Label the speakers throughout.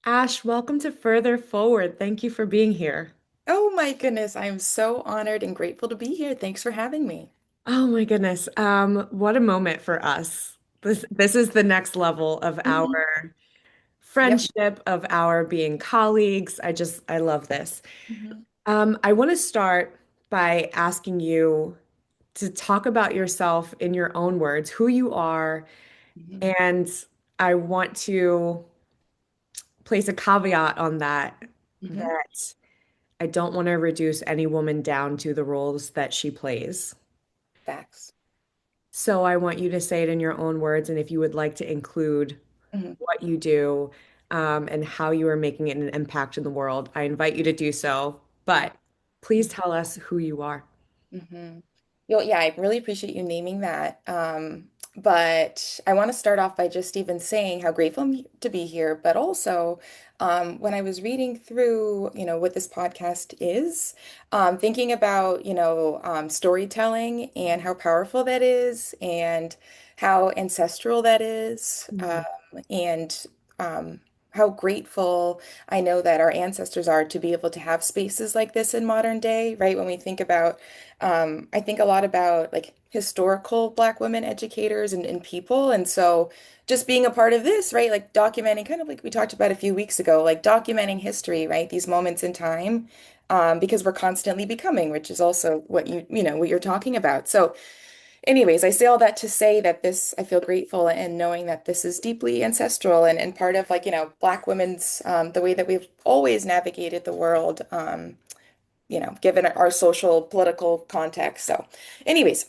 Speaker 1: Ash, welcome to Further Forward. Thank you for being here.
Speaker 2: Oh my goodness, I am so honored and grateful to be here. Thanks for having me.
Speaker 1: Oh my goodness. What a moment for us. This is the next level of
Speaker 2: Mhm.
Speaker 1: our
Speaker 2: Yep.
Speaker 1: friendship, of our being colleagues. I love this.
Speaker 2: Mhm.
Speaker 1: I want to start by asking you to talk about yourself in your own words, who you are,
Speaker 2: Mhm.
Speaker 1: and I want to place a caveat on that,
Speaker 2: Mhm.
Speaker 1: that I don't want to reduce any woman down to the roles that she plays.
Speaker 2: Facts.
Speaker 1: So I want you to say it in your own words, and if you would like to include
Speaker 2: Mhm.
Speaker 1: what you do, and how you are making an impact in the world, I invite you to do so.
Speaker 2: Yeah.
Speaker 1: But please tell us who you are.
Speaker 2: Mm-hmm. Yeah, I really appreciate you naming that. But I want to start off by just even saying how grateful to be here, but also when I was reading through, what this podcast is, thinking about, storytelling and how powerful that is and how ancestral that is,
Speaker 1: Mhm.
Speaker 2: and how grateful I know that our ancestors are to be able to have spaces like this in modern day, right? When we think about I think a lot about like historical Black women educators and people. And so just being a part of this, right? Like documenting, kind of like we talked about a few weeks ago, like documenting history, right? These moments in time, because we're constantly becoming, which is also what what you're talking about. So anyways, I say all that to say that I feel grateful and knowing that this is deeply ancestral and part of like, Black women's, the way that we've always navigated the world. Given our social political context. So, anyways,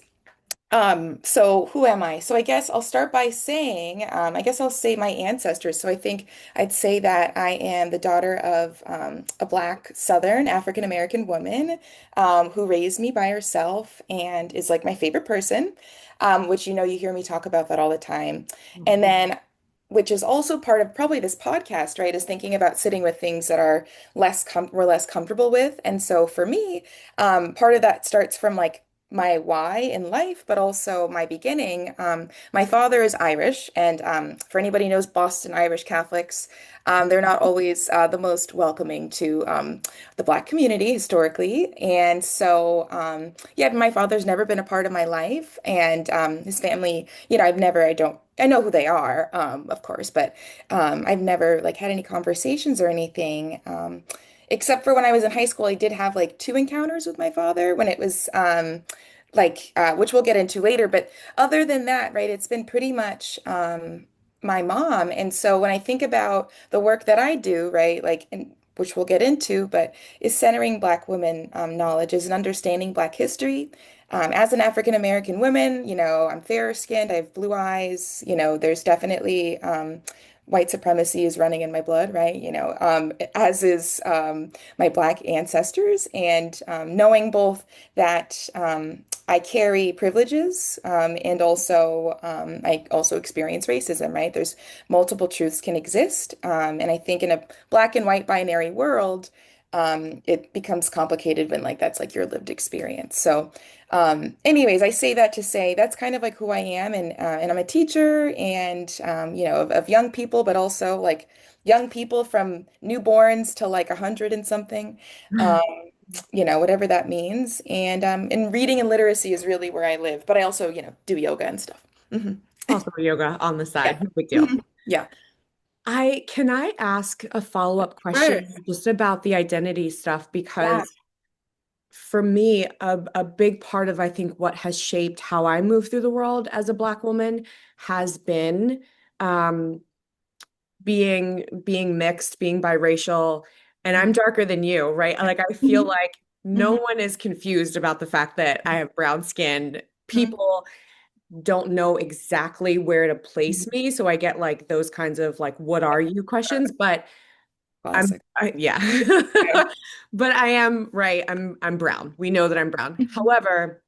Speaker 2: so who am I? So I guess I'll start by saying, I guess I'll say my ancestors. So I think I'd say that I am the daughter of a Black Southern African American woman who raised me by herself and is like my favorite person, which you hear me talk about that all the time. And then which is also part of probably this podcast, right? Is thinking about sitting with things that are we're less comfortable with. And so for me, part of that starts from like my why in life, but also my beginning. My father is Irish, and for anybody who knows Boston Irish Catholics, they're not always the most welcoming to the Black community historically. And so, yeah, my father's never been a part of my life, and his family, I know who they are, of course, but I've never like had any conversations or anything. Except for when I was in high school, I did have like two encounters with my father when it was which we'll get into later. But other than that, right, it's been pretty much my mom. And so when I think about the work that I do, right, which we'll get into, but is centering Black women knowledge, is an understanding Black history. As an African American woman, I'm fair skinned, I have blue eyes, there's definitely white supremacy is running in my blood, right? As is my Black ancestors, and knowing both that I carry privileges and also I also experience racism, right? There's multiple truths can exist, and I think in a Black and white binary world, it becomes complicated when like that's like your lived experience. So. Anyways, I say that to say that's kind of like who I am, and I'm a teacher, and of young people, but also like young people from newborns to like 100 and something, um, whatever that means. And reading and literacy is really where I live, but I also do yoga and stuff. Hmm.
Speaker 1: Also yoga on the
Speaker 2: Yeah.
Speaker 1: side, no big deal.
Speaker 2: Mhm. Yeah.
Speaker 1: Can I ask a follow-up question
Speaker 2: Sure.
Speaker 1: just about the identity stuff?
Speaker 2: Yeah.
Speaker 1: Because for me, a big part of I think what has shaped how I move through the world as a Black woman has been um, being mixed, being biracial, and I'm darker than you, right? Like I feel
Speaker 2: Mhm.
Speaker 1: like no
Speaker 2: Mhm.
Speaker 1: one is confused about the fact that I have brown skin.
Speaker 2: Mhm.
Speaker 1: People don't know exactly where to place
Speaker 2: Mhm.
Speaker 1: me, so I get like those kinds of like what are you questions, but
Speaker 2: Classic.
Speaker 1: yeah.
Speaker 2: Yeah.
Speaker 1: But I am right. I'm brown. We know that I'm brown.
Speaker 2: Mhm.
Speaker 1: However,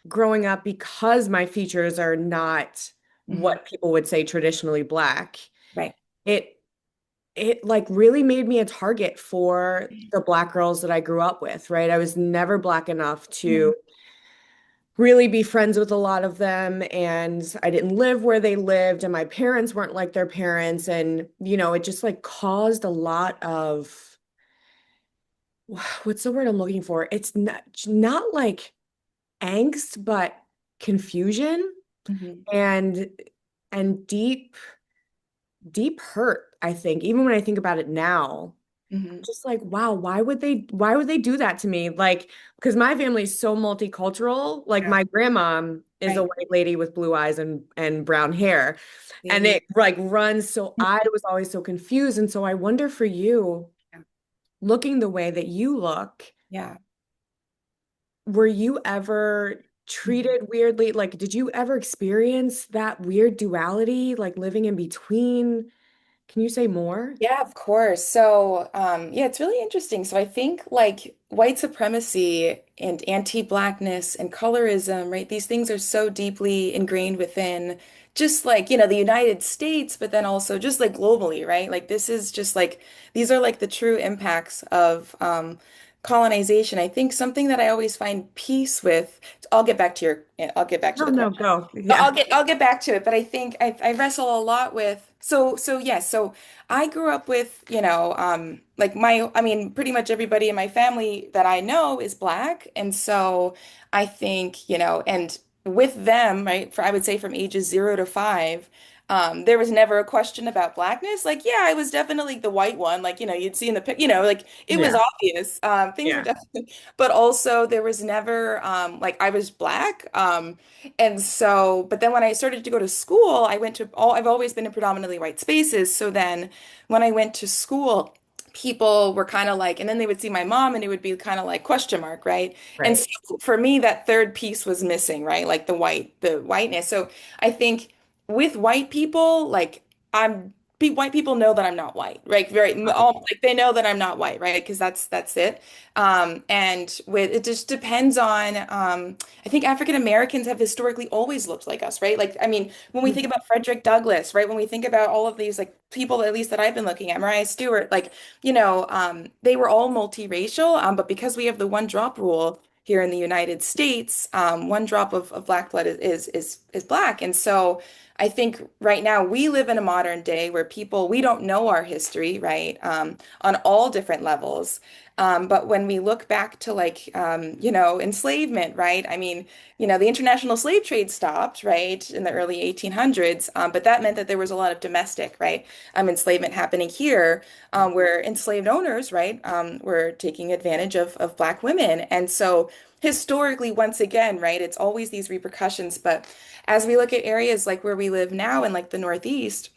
Speaker 1: growing up, because my features are not
Speaker 2: Mhm.
Speaker 1: what people would say traditionally Black,
Speaker 2: Right.
Speaker 1: it it like really made me a target for the Black girls that I grew up with, right? I was never Black enough
Speaker 2: Mhm.
Speaker 1: to really be friends with a lot of them, and I didn't live where they lived, and my parents weren't like their parents, and it just like caused a lot of what's the word I'm looking for? It's not like angst, but confusion
Speaker 2: Hmm.
Speaker 1: and deep deep hurt, I think. Even when I think about it now,
Speaker 2: Hmm.
Speaker 1: just like, wow, why would they do that to me? Like, because my family is so multicultural. Like
Speaker 2: Yeah.
Speaker 1: my grandma is a
Speaker 2: Right.
Speaker 1: white lady with blue eyes and brown hair. And
Speaker 2: See.
Speaker 1: it like runs. So I was always so confused. And so I wonder for you,
Speaker 2: Yeah.
Speaker 1: looking the way that you look,
Speaker 2: Yeah.
Speaker 1: were you ever
Speaker 2: Mhm.
Speaker 1: treated weirdly? Like, did you ever experience that weird duality, like living in between? Can you say more?
Speaker 2: Yeah, of course. So, yeah, it's really interesting. So I think like white supremacy and anti-Blackness and colorism, right? These things are so deeply ingrained within just like, the United States, but then also just like globally, right? Like this is just like these are like the true impacts of colonization. I think something that I always find peace with, I'll get back to
Speaker 1: No,
Speaker 2: the
Speaker 1: no,
Speaker 2: question.
Speaker 1: go. Yeah.
Speaker 2: I'll get back to it, but I think I wrestle a lot with so yes, so I grew up with, like I mean, pretty much everybody in my family that I know is black. And so I think, and with them, right, I would say from ages 0 to 5, there was never a question about blackness. Like, yeah, I was definitely the white one. Like, you'd see in the pic, like it was
Speaker 1: Yeah.
Speaker 2: obvious. Things were
Speaker 1: Yeah.
Speaker 2: definitely, but also there was never, like I was black. And so, but then when I started to go to school, I've always been in predominantly white spaces. So then when I went to school, people were kind of like, and then they would see my mom and it would be kind of like question mark, right? And
Speaker 1: Right.
Speaker 2: so for me, that third piece was missing, right? Like the whiteness. So I think with white people, like white people know that I'm not white, right?
Speaker 1: Right.
Speaker 2: Like they know that I'm not white, right? Because that's it. And with it just depends on, I think African Americans have historically always looked like us, right? Like, I mean, when we think about Frederick Douglass, right? When we think about all of these like people, at least that I've been looking at, Mariah Stewart, like, they were all multiracial, but because we have the one drop rule here in the United States, one drop of black blood is black. And so I think right now we live in a modern day where we don't know our history, right? On all different levels. But when we look back to like, enslavement, right? I mean, the international slave trade stopped, right, in the early 1800s, but that meant that there was a lot of domestic, right, enslavement happening here, where enslaved owners, right, were taking advantage of Black women. And so historically, once again, right, it's always these repercussions. But as we look at areas like where we live now in like the Northeast,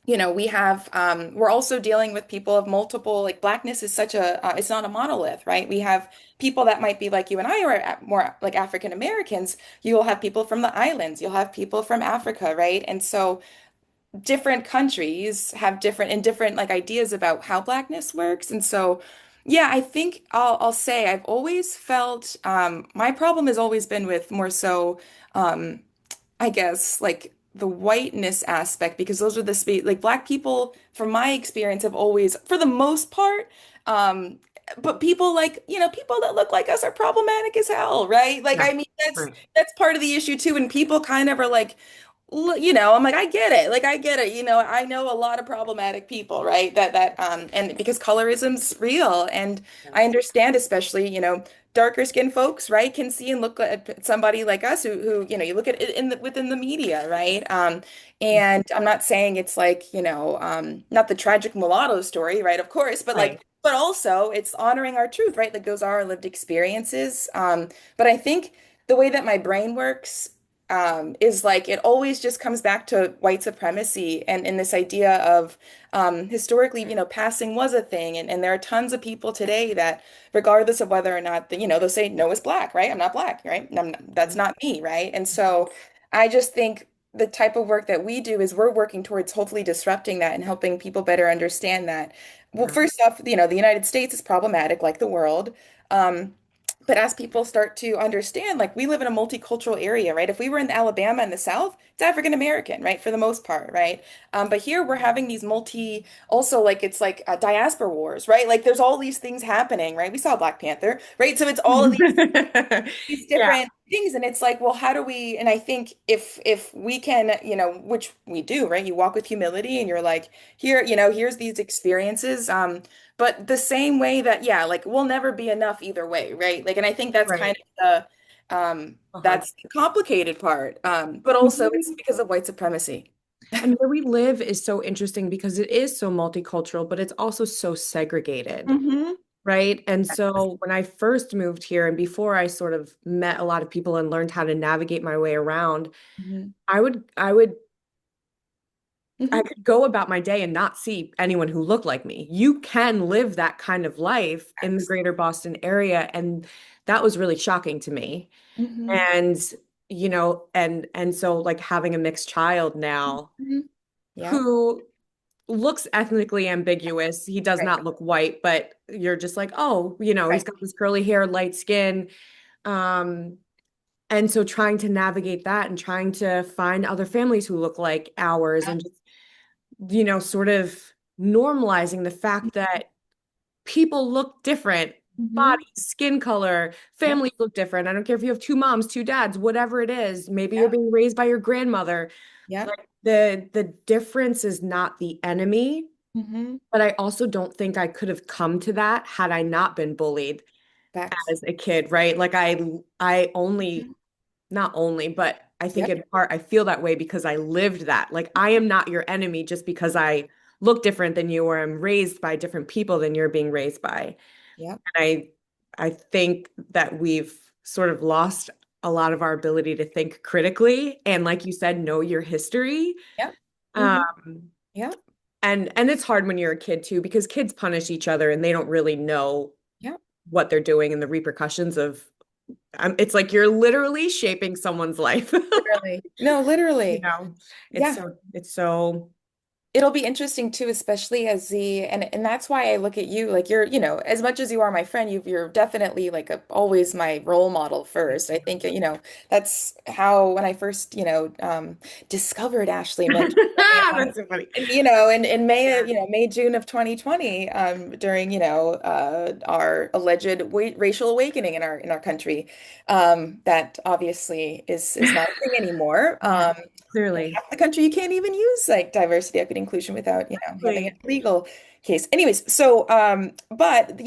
Speaker 2: we're also dealing with people of multiple, like blackness is it's not a monolith, right? We have people that might be like you and I are more like African Americans. You'll have people from the islands, you'll have people from Africa, right? And so different countries have different like ideas about how blackness works. And so, yeah, I think I'll say I've always felt, my problem has always been with more so, um, I guess like the whiteness aspect, because those are the space like black people from my experience have always for the most part, um but people like people that look like us are problematic as hell, right? Like
Speaker 1: Yeah.
Speaker 2: I mean that's
Speaker 1: Right.
Speaker 2: that's part of the issue too, and people kind of are like, I'm like, I get it. Like, I get it. I know a lot of problematic people, right? And because colorism's real, and
Speaker 1: Yeah.
Speaker 2: I understand, especially, darker skinned folks, right, can see and look at somebody like us who, you look at it within the media, right? And I'm not saying it's like, not the tragic mulatto story, right? Of course, but
Speaker 1: Right.
Speaker 2: like, but also it's honoring our truth, right? Like those are our lived experiences. But I think the way that my brain works is like it always just comes back to white supremacy and this idea of historically, passing was a thing. And there are tons of people today that, regardless of whether or not, they'll say, no is black, right? I'm not black, right? That's not me, right? And so I just think the type of work that we do is we're working towards hopefully disrupting that and helping people better understand that. Well,
Speaker 1: Yeah.
Speaker 2: first off, the United States is problematic, like the world. Um, but as people start to understand, like we live in a multicultural area, right? If we were in Alabama in the South, it's African American, right? For the most part, right? But here we're having these also like it's like diaspora wars, right? Like there's all these things happening, right? We saw Black Panther, right? So it's all of these
Speaker 1: Yeah.
Speaker 2: different. things, and it's like, well, how do we, and I think if we can, which we do, right? You walk with humility and you're like, here, here's these experiences, but the same way that, yeah, like we'll never be enough either way, right? Like, and I think that's kind
Speaker 1: Right.
Speaker 2: of that's the
Speaker 1: 100%.
Speaker 2: complicated part, but
Speaker 1: And
Speaker 2: also it's because of white supremacy.
Speaker 1: where we live is so interesting because it is so multicultural, but it's also so segregated,
Speaker 2: Hmm.
Speaker 1: right? And so when I first moved here and before I sort of met a lot of people and learned how to navigate my way around,
Speaker 2: Hmm.
Speaker 1: I
Speaker 2: Hmm.
Speaker 1: could go about my day and not see anyone who looked like me. You can live that kind of life in the greater Boston area, and that was really shocking to me.
Speaker 2: Hmm.
Speaker 1: And and so like having a mixed child now
Speaker 2: Hmm. Yeah.
Speaker 1: who looks ethnically ambiguous. He does
Speaker 2: Right.
Speaker 1: not look white, but you're just like, oh, he's
Speaker 2: Right.
Speaker 1: got this curly hair, light skin. Um, and so trying to navigate that and trying to find other families who look like ours and just, sort of normalizing the fact that people look different,
Speaker 2: Hmm.
Speaker 1: body, skin color,
Speaker 2: Yep.
Speaker 1: families look different. I don't care if you have two moms, two dads, whatever it is. Maybe you're
Speaker 2: Yep.
Speaker 1: being raised by your grandmother.
Speaker 2: Yep.
Speaker 1: Like the difference is not the enemy,
Speaker 2: Hmm.
Speaker 1: but I also don't think I could have come to that had I not been bullied
Speaker 2: Facts.
Speaker 1: as a kid, right? Like I only not only, but I think
Speaker 2: Yep.
Speaker 1: in part I feel that way because I lived that. Like I am not your enemy just because I look different than you or am raised by different people than you're being raised by.
Speaker 2: Yep.
Speaker 1: And I think that we've sort of lost a lot of our ability to think critically and like you said, know your history.
Speaker 2: Yep. Hmm.
Speaker 1: Um,
Speaker 2: Yep.
Speaker 1: and it's hard when you're a kid too, because kids punish each other and they don't really know
Speaker 2: Yep.
Speaker 1: what they're doing and the repercussions of it's like you're literally shaping someone's life.
Speaker 2: Literally. No,
Speaker 1: You
Speaker 2: literally.
Speaker 1: know,
Speaker 2: Yeah.
Speaker 1: it's so
Speaker 2: It'll be interesting too, especially as the and that's why I look at you like you're, as much as you are my friend, you're definitely like always my role model
Speaker 1: thank
Speaker 2: first. I
Speaker 1: you.
Speaker 2: think, that's how when I first, discovered Ashley Mint.
Speaker 1: That's so funny.
Speaker 2: And, in May,
Speaker 1: Yeah.
Speaker 2: June of 2020, during, our alleged racial awakening in our country, that obviously is not a thing anymore.
Speaker 1: Yeah, clearly.
Speaker 2: Half the country you can't even use like diversity, equity, inclusion without, having a
Speaker 1: Exactly.
Speaker 2: legal case. Anyways, so but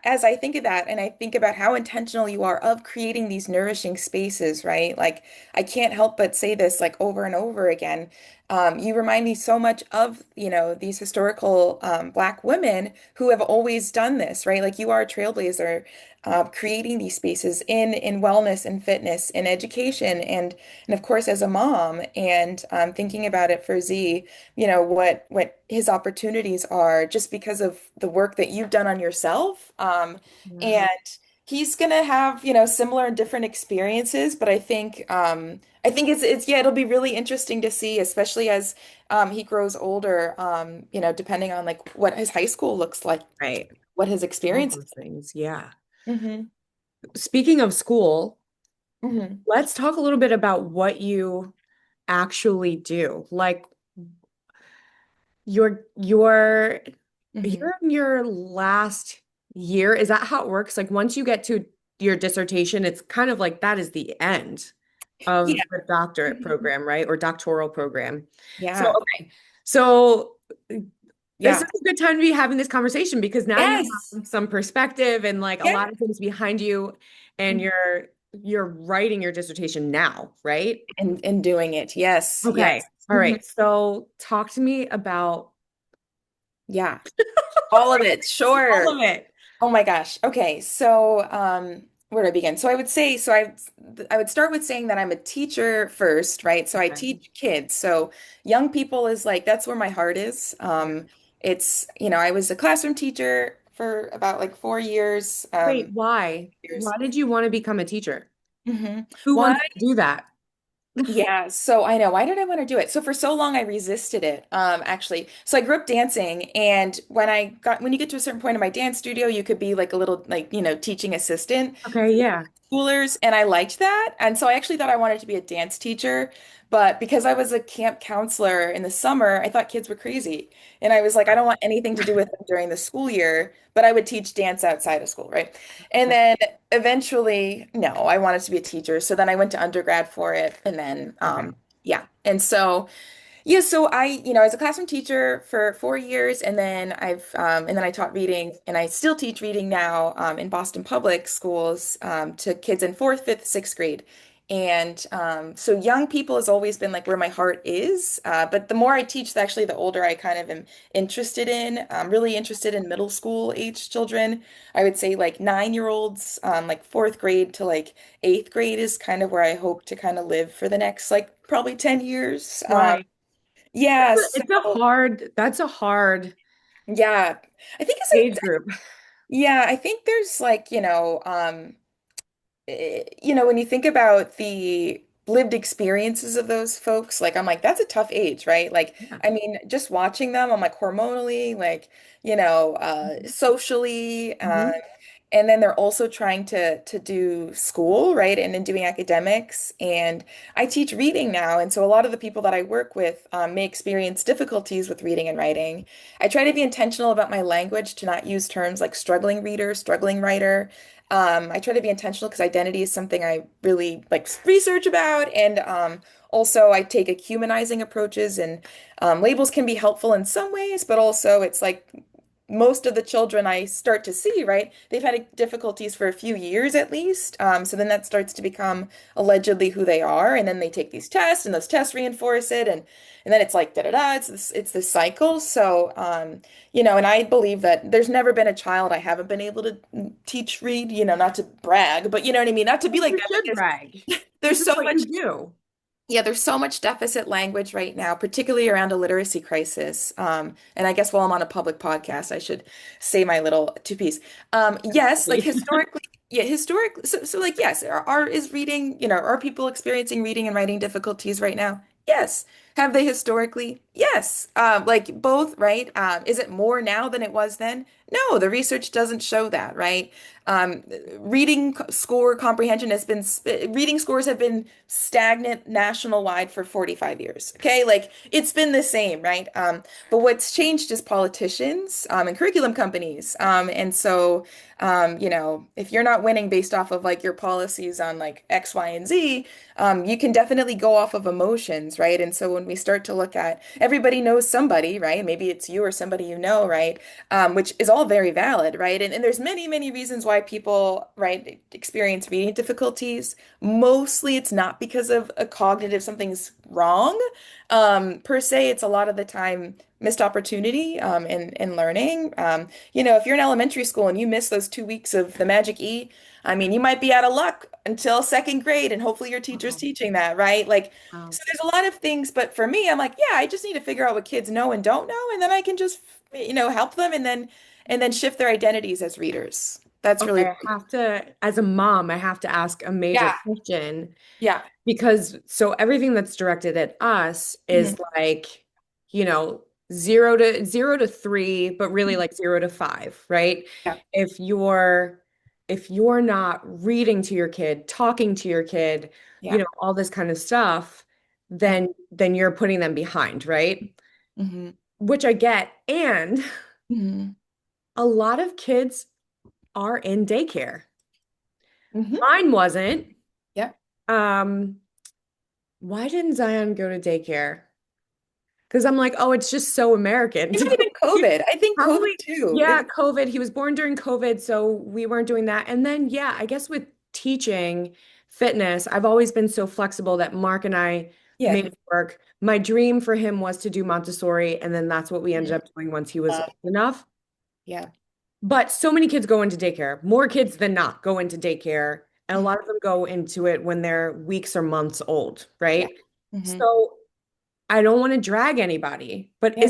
Speaker 2: as I think of that and I think about how intentional you are of creating these nourishing spaces, right? Like I can't help but say this like over and over again. You remind me so much of, these historical Black women who have always done this, right? Like you are a trailblazer, creating these spaces in wellness and fitness and education and of course as a mom and thinking about it for Z, what his opportunities are just because of the work that you've done on yourself.
Speaker 1: Yeah.
Speaker 2: And he's gonna have, similar and different experiences, but I think it's yeah, it'll be really interesting to see, especially as he grows older, depending on like what his high school looks like,
Speaker 1: Right.
Speaker 2: what his
Speaker 1: All
Speaker 2: experience.
Speaker 1: those things. Yeah.
Speaker 2: Hmm.
Speaker 1: Speaking of school,
Speaker 2: Hmm.
Speaker 1: let's talk a little bit about what you actually do. Like your your
Speaker 2: Hmm.
Speaker 1: you're in your last year. Is that how it works? Like once you get to your dissertation, it's kind of like that is the end
Speaker 2: Yeah.
Speaker 1: of the doctorate
Speaker 2: Mhm.
Speaker 1: program, right? Or doctoral program. So,
Speaker 2: Yeah.
Speaker 1: okay. So this is
Speaker 2: Yeah.
Speaker 1: a good time to be having this conversation because now you
Speaker 2: Yes.
Speaker 1: have some perspective and like a
Speaker 2: Yeah.
Speaker 1: lot of things behind you and you're writing your dissertation now, right?
Speaker 2: And doing it. Yes.
Speaker 1: Okay.
Speaker 2: Yes.
Speaker 1: All
Speaker 2: Mhm.
Speaker 1: right. So talk to me about
Speaker 2: Yeah. All of it.
Speaker 1: all
Speaker 2: Sure.
Speaker 1: of it.
Speaker 2: Oh my gosh. Okay. So, where do I begin? So I would say, I would start with saying that I'm a teacher first, right? So I
Speaker 1: Okay.
Speaker 2: teach kids. So young people is like, that's where my heart is.
Speaker 1: Yeah.
Speaker 2: I was a classroom teacher for about like 4 years.
Speaker 1: Wait, why?
Speaker 2: Years.
Speaker 1: Why did you want to become a teacher?
Speaker 2: Hmm.
Speaker 1: Who
Speaker 2: Why?
Speaker 1: wants to do that?
Speaker 2: Yeah, so I know. Why did I want to do it? So for so long I resisted it, actually. So I grew up dancing, and when you get to a certain point in my dance studio, you could be like a little like, teaching assistant.
Speaker 1: Okay, yeah.
Speaker 2: schoolers, and I liked that. And so I actually thought I wanted to be a dance teacher, but because I was a camp counselor in the summer, I thought kids were crazy. And I was like, I don't want anything to do with them during the school year, but I would teach dance outside of school, right? And
Speaker 1: Yeah.
Speaker 2: then eventually, no, I wanted to be a teacher. So then I went to undergrad for it, and then
Speaker 1: Okay.
Speaker 2: yeah. And so yeah, so I was a classroom teacher for 4 years, and then I taught reading, and I still teach reading now in Boston Public Schools to kids in fourth, fifth, sixth grade. And so young people has always been like where my heart is. But the more I teach, actually, the older I kind of am interested in. I'm really interested in middle school age children. I would say like 9-year-olds, like fourth grade to like eighth grade is kind of where I hope to kind of live for the next like probably 10 years.
Speaker 1: Right.
Speaker 2: Yeah,
Speaker 1: It's a hard, that's a hard
Speaker 2: yeah. I think it's
Speaker 1: age
Speaker 2: a
Speaker 1: group.
Speaker 2: yeah, I think there's like, when you think about the lived experiences of those folks, like I'm like, that's a tough age, right? Like,
Speaker 1: Yeah.
Speaker 2: I mean, just watching them, I'm like hormonally, like, socially,
Speaker 1: Mhm.
Speaker 2: and then they're also trying to do school, right? And then doing academics. And I teach reading now. And so a lot of the people that I work with may experience difficulties with reading and writing. I try to be intentional about my language to not use terms like struggling reader, struggling writer. I try to be intentional because identity is something I really like research about. And also, I take a humanizing approaches, and labels can be helpful in some ways, but also it's like most of the children I start to see, right? They've had difficulties for a few years at least. So then that starts to become allegedly who they are, and then they take these tests, and those tests reinforce it, and then it's like da da da. It's this cycle. So and I believe that there's never been a child I haven't been able to teach read. Not to brag, but you know what I mean. Not to be
Speaker 1: Well,
Speaker 2: like
Speaker 1: you
Speaker 2: that
Speaker 1: should
Speaker 2: because
Speaker 1: brag. This
Speaker 2: there's
Speaker 1: is
Speaker 2: so
Speaker 1: what
Speaker 2: much
Speaker 1: you do.
Speaker 2: yeah, there's so much deficit language right now, particularly around a literacy crisis. And I guess while I'm on a public podcast, I should say my little two piece. Yes, like historically, yeah, historically, so like yes, is reading, are people experiencing reading and writing difficulties right now? Yes. Have they historically? Yes. Like both, right? Is it more now than it was then? No, the research doesn't show that, right? Um, score comprehension reading scores have been stagnant national wide for 45 years. Okay, like it's been the same, right? But what's changed is politicians and curriculum companies. And so, if you're not winning based off of like your policies on like X, Y, and Z, you can definitely go off of emotions, right? And so when we start to look at everybody knows somebody, right? Maybe it's you or somebody you know, right? Which is all very valid, right? And there's many, many reasons why people, right, experience reading difficulties. Mostly it's not because of a cognitive something's wrong. Per se, it's a lot of the time missed opportunity in learning. If you're in elementary school and you miss those 2 weeks of the magic E, I mean, you might be out of luck until second grade, and hopefully your teacher's
Speaker 1: Wow.
Speaker 2: teaching that, right? Like,
Speaker 1: Wow.
Speaker 2: so there's a lot of things, but for me, I'm like, yeah, I just need to figure out what kids know and don't know, and then I can just, help them and then shift their identities as readers. That's
Speaker 1: Okay,
Speaker 2: really,
Speaker 1: I have to, as a mom, I have to ask a major
Speaker 2: yeah,
Speaker 1: question
Speaker 2: yeah.
Speaker 1: because so everything that's directed at us is
Speaker 2: Mhm.
Speaker 1: like, you know, 0 to 3, but really like 0 to 5, right?
Speaker 2: Yeah.
Speaker 1: If you're if you're not reading to your kid, talking to your kid,
Speaker 2: Yeah.
Speaker 1: all this kind of stuff,
Speaker 2: Yeah.
Speaker 1: then you're putting them behind, right?
Speaker 2: Hmm.
Speaker 1: Which I get. And
Speaker 2: Hmm.
Speaker 1: a lot of kids are in daycare.
Speaker 2: Hmm.
Speaker 1: Mine wasn't.
Speaker 2: Yeah.
Speaker 1: Um, why didn't Zion go to daycare? Because I'm like, oh, it's just so American.
Speaker 2: It might have been COVID. I think COVID
Speaker 1: Probably,
Speaker 2: too.
Speaker 1: yeah, COVID. He was born during COVID, so we weren't doing that. And then, yeah, I guess with teaching fitness, I've always been so flexible that Mark and I
Speaker 2: Yeah.
Speaker 1: made it work. My dream for him was to do Montessori, and then that's what we ended
Speaker 2: Mhm.
Speaker 1: up doing once he was
Speaker 2: Uh,
Speaker 1: old enough.
Speaker 2: yeah.
Speaker 1: But so many kids go into daycare, more kids than not go into daycare. And a
Speaker 2: Mhm.
Speaker 1: lot of them go into it when they're weeks or months old,
Speaker 2: Yeah.
Speaker 1: right?
Speaker 2: Hmm.
Speaker 1: So I don't want to drag anybody, but
Speaker 2: Yeah.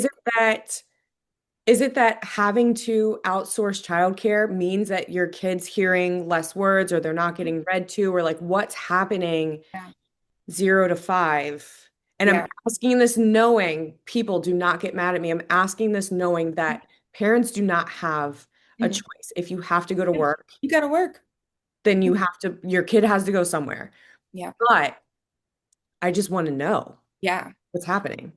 Speaker 1: is it that having to outsource childcare means that your kid's hearing less words or they're not getting read to, or like what's happening
Speaker 2: Yeah.
Speaker 1: 0 to 5? And I'm
Speaker 2: Yeah.
Speaker 1: asking this knowing people do not get mad at me. I'm asking this knowing that parents do not have a
Speaker 2: Mhm.
Speaker 1: choice. If you have to go to
Speaker 2: Yeah.
Speaker 1: work,
Speaker 2: You got to work.
Speaker 1: then your kid has to go somewhere.
Speaker 2: Yeah.
Speaker 1: But I just want to know
Speaker 2: Yeah.
Speaker 1: what's happening.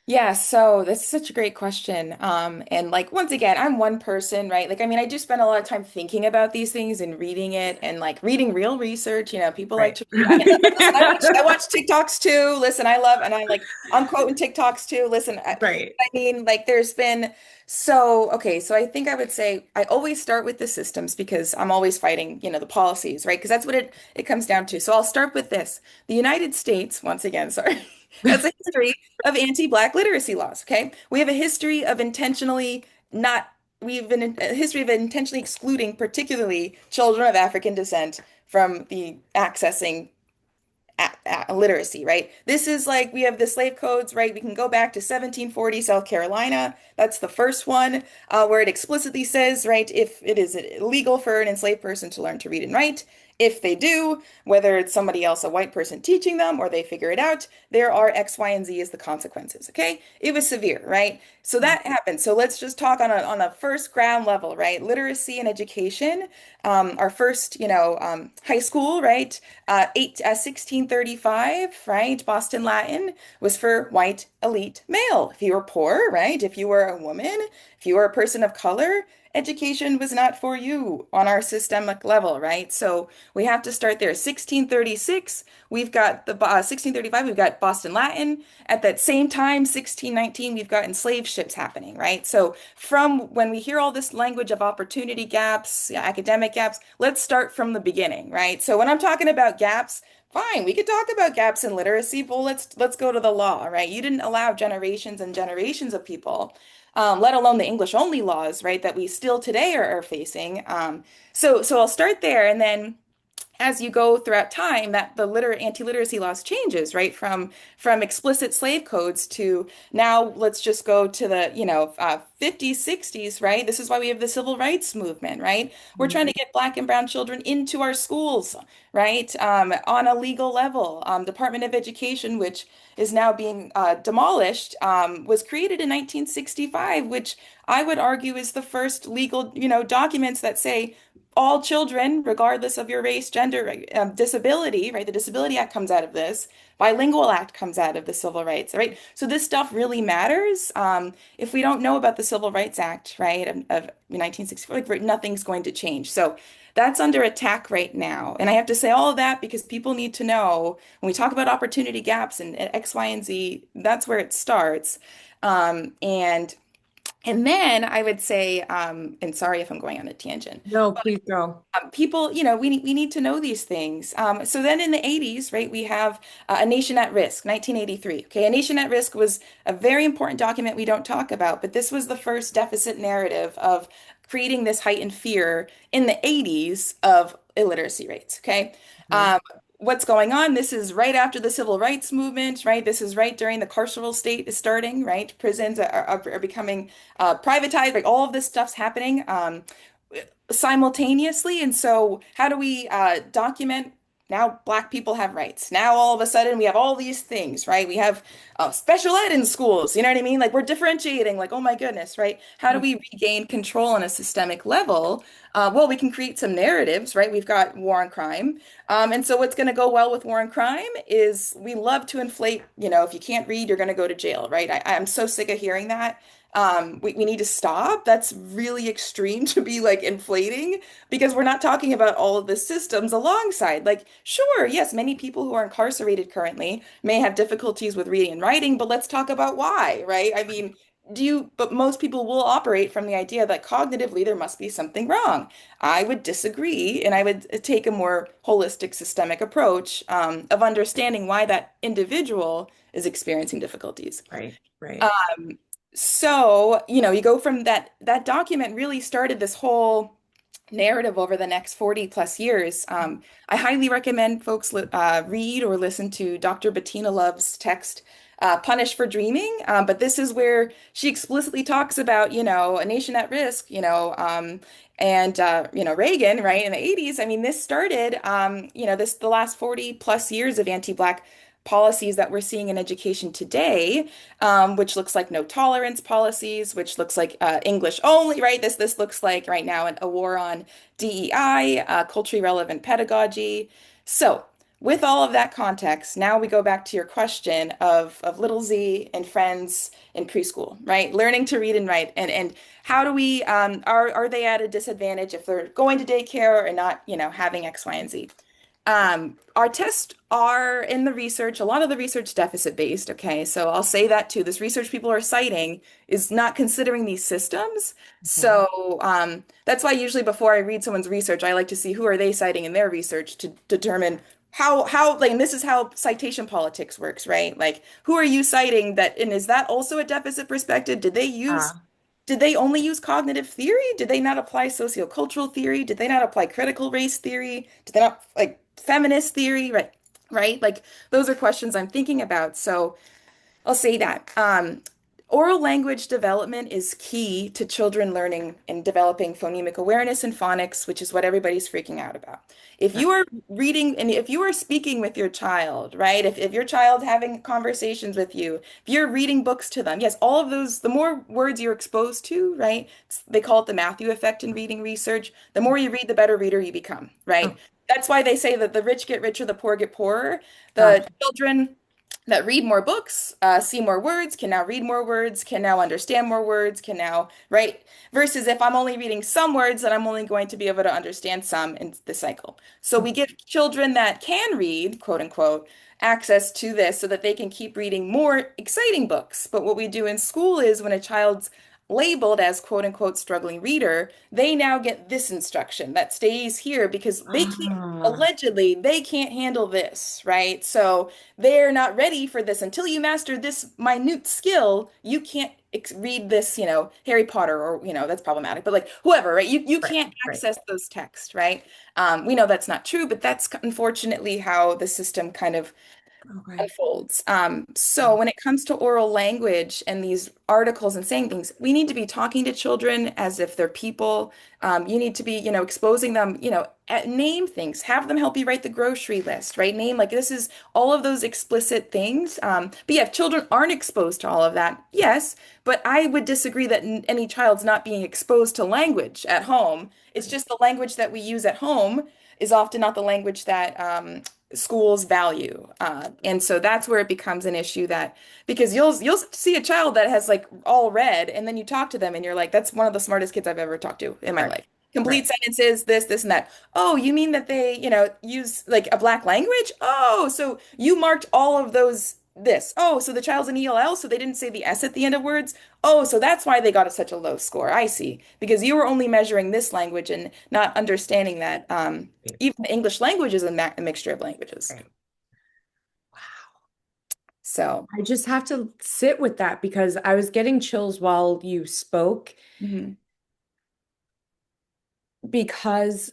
Speaker 2: Yeah, so that's such a great question. And like once again, I'm one person, right? Like I mean, I do spend a lot of time thinking about these things and reading it and like reading real research. You know, people like
Speaker 1: Right.
Speaker 2: to read. Listen, I watch TikToks too. Listen, I love and I like I'm quoting TikToks too. Listen,
Speaker 1: Right.
Speaker 2: I mean, like there's been so okay, so I think I would say I always start with the systems because I'm always fighting, the policies, right? Because that's what it comes down to. So I'll start with this. The United States, once again, sorry, has a history of anti-Black literacy laws, okay? We have a history of intentionally not, we have a history of intentionally excluding particularly children of African descent from the accessing literacy, right? This is like we have the slave codes, right? We can go back to 1740 South Carolina. That's the first one, where it explicitly says, right, if it is illegal for an enslaved person to learn to read and write, if they do, whether it's somebody else, a white person teaching them, or they figure it out, there are X, Y, and Z as the consequences. Okay, it was severe, right? So that happened. So let's just talk on a first ground level, right? Literacy and education. Our first, high school, right? 1635, right? Boston Latin was for white elite male. If you were poor, right? If you were a woman, if you were a person of color, education was not for you on our systemic level, right? So we have to start there. 1636, we've got the 1635, we've got Boston Latin. At that same time, 1619, we've got enslaved ships happening, right? So from when we hear all this language of opportunity gaps, academic gaps, let's start from the beginning, right? So when I'm talking about gaps, fine, we could talk about gaps in literacy, but let's go to the law, right? You didn't allow generations and generations of people, let alone the English only laws, right, that we still today are facing. So I'll start there, and then as you go throughout time, that the anti-literacy laws changes, right? From explicit slave codes to now let's just go to the, 50s, 60s, right? This is why we have the civil rights movement, right? We're trying to get Black and brown children into our schools, right? On a legal level. Department of Education, which is now being demolished, was created in 1965, which I would argue is the first legal, documents that say all children, regardless of your race, gender, disability, right? The Disability Act comes out of this. Bilingual Act comes out of the Civil Rights, right? So this stuff really matters. If we don't know about the Civil Rights Act, right, of 1964, like, nothing's going to change. So that's under attack right now. And I have to say all of that because people need to know when we talk about opportunity gaps and X, Y, and Z, that's where it starts. And then I would say, and sorry if I'm going on a tangent,
Speaker 1: No, please go.
Speaker 2: people, we need to know these things. So then in the 80s, right, we have A Nation at Risk, 1983. Okay, A Nation at Risk was a very important document we don't talk about, but this was the first deficit narrative of creating this heightened fear in the 80s of illiteracy rates. Okay.
Speaker 1: Mhm.
Speaker 2: What's going on? This is right after the civil rights movement, right? This is right during the carceral state is starting, right? Prisons are becoming privatized, like all of this stuff's happening. Simultaneously. And so, how do we document now Black people have rights? Now, all of a sudden, we have all these things, right? We have special ed in schools. You know what I mean? Like, we're differentiating, like, oh my goodness, right? How do we regain control on a systemic level? Well, we can create some narratives, right? We've got war on crime. And so, what's going to go well with war on crime is we love to inflate, if you can't read, you're going to go to jail, right? I'm so sick of hearing that. We need to stop. That's really extreme to be like inflating because we're not talking about all of the systems alongside. Like, sure, yes, many people who are incarcerated currently may have difficulties with reading and writing, but let's talk about why, right? I mean, but most people will operate from the idea that cognitively there must be something wrong. I would disagree, and I would take a more holistic, systemic approach of understanding why that individual is experiencing difficulties.
Speaker 1: Right, right.
Speaker 2: So, you go from that document really started this whole narrative over the next 40 plus years. I highly recommend folks read or listen to Dr. Bettina Love's text, Punished for Dreaming. But this is where she explicitly talks about, A Nation at Risk, and Reagan, right, in the 80s. I mean, this started, the last 40 plus years of anti-Black policies that we're seeing in education today, which looks like no tolerance policies, which looks like English only, right? This looks like right now a war on DEI, culturally relevant pedagogy. So, with all of that context, now we go back to your question of little Z and friends in preschool, right? Learning to read and write, and how do we are they at a disadvantage if they're going to daycare and not, having X, Y, and Z? Our tests are in the research, a lot of the research deficit based. Okay, so I'll say that too. This research people are citing is not considering these systems.
Speaker 1: Okay.
Speaker 2: So that's why usually before I read someone's research, I like to see who are they citing in their research to determine how like, and this is how citation politics works, right? Like, who are you citing that, and is that also a deficit perspective?
Speaker 1: Ah,
Speaker 2: Did they only use cognitive theory? Did they not apply sociocultural theory? Did they not apply critical race theory? Did they not like feminist theory? Right, right? Like those are questions I'm thinking about. So I'll say that. Oral language development is key to children learning and developing phonemic awareness and phonics, which is what everybody's freaking out about. If
Speaker 1: right,
Speaker 2: you are reading and if you are speaking with your child, right? If your child having conversations with you, if you're reading books to them, yes, all of those, the more words you're exposed to, right? They call it the Matthew effect in reading research. The more you read, the better reader you become, right?
Speaker 1: oh,
Speaker 2: That's why they say that the rich get richer, the poor get poorer. The
Speaker 1: gotcha.
Speaker 2: children that read more books, see more words, can now read more words, can now understand more words, can now, right? Versus if I'm only reading some words, then I'm only going to be able to understand some in the cycle. So we give children that can read, quote unquote, access to this so that they can keep reading more exciting books. But what we do in school is when a child's labeled as quote unquote struggling reader, they now get this instruction that stays here because they can't,
Speaker 1: Ah,
Speaker 2: allegedly, they can't handle this, right? So they're not ready for this until you master this minute skill. You can't read this, Harry Potter or, that's problematic, but like whoever, right? You
Speaker 1: right,
Speaker 2: can't
Speaker 1: right.
Speaker 2: access those texts, right? We know that's not true, but that's unfortunately how the system kind of
Speaker 1: Okay.
Speaker 2: unfolds. So when it comes to oral language and these articles and saying things, we need to be talking to children as if they're people. You need to be, exposing them, name things, have them help you write the grocery list, right? Name, like this is all of those explicit things. But yeah, if children aren't exposed to all of that, yes, but I would disagree that any child's not being exposed to language at home. It's just the language that we use at home is often not the language that schools value. And so that's where it becomes an issue that because you'll see a child that has like all read and then you talk to them and you're like, that's one of the smartest kids I've ever talked to in my
Speaker 1: Right,
Speaker 2: life.
Speaker 1: right,
Speaker 2: Complete sentences, this, and that. Oh, you mean that they, use like a black language? Oh, so you marked all of those this. Oh, so the child's an ELL, so they didn't say the S at the end of words. Oh, so that's why they got such a low score. I see. Because you were only measuring this language and not understanding that
Speaker 1: right,
Speaker 2: even the English language is a mixture of languages.
Speaker 1: right. Wow.
Speaker 2: So,
Speaker 1: I just have to sit with that because I was getting chills while you spoke
Speaker 2: mhm,
Speaker 1: because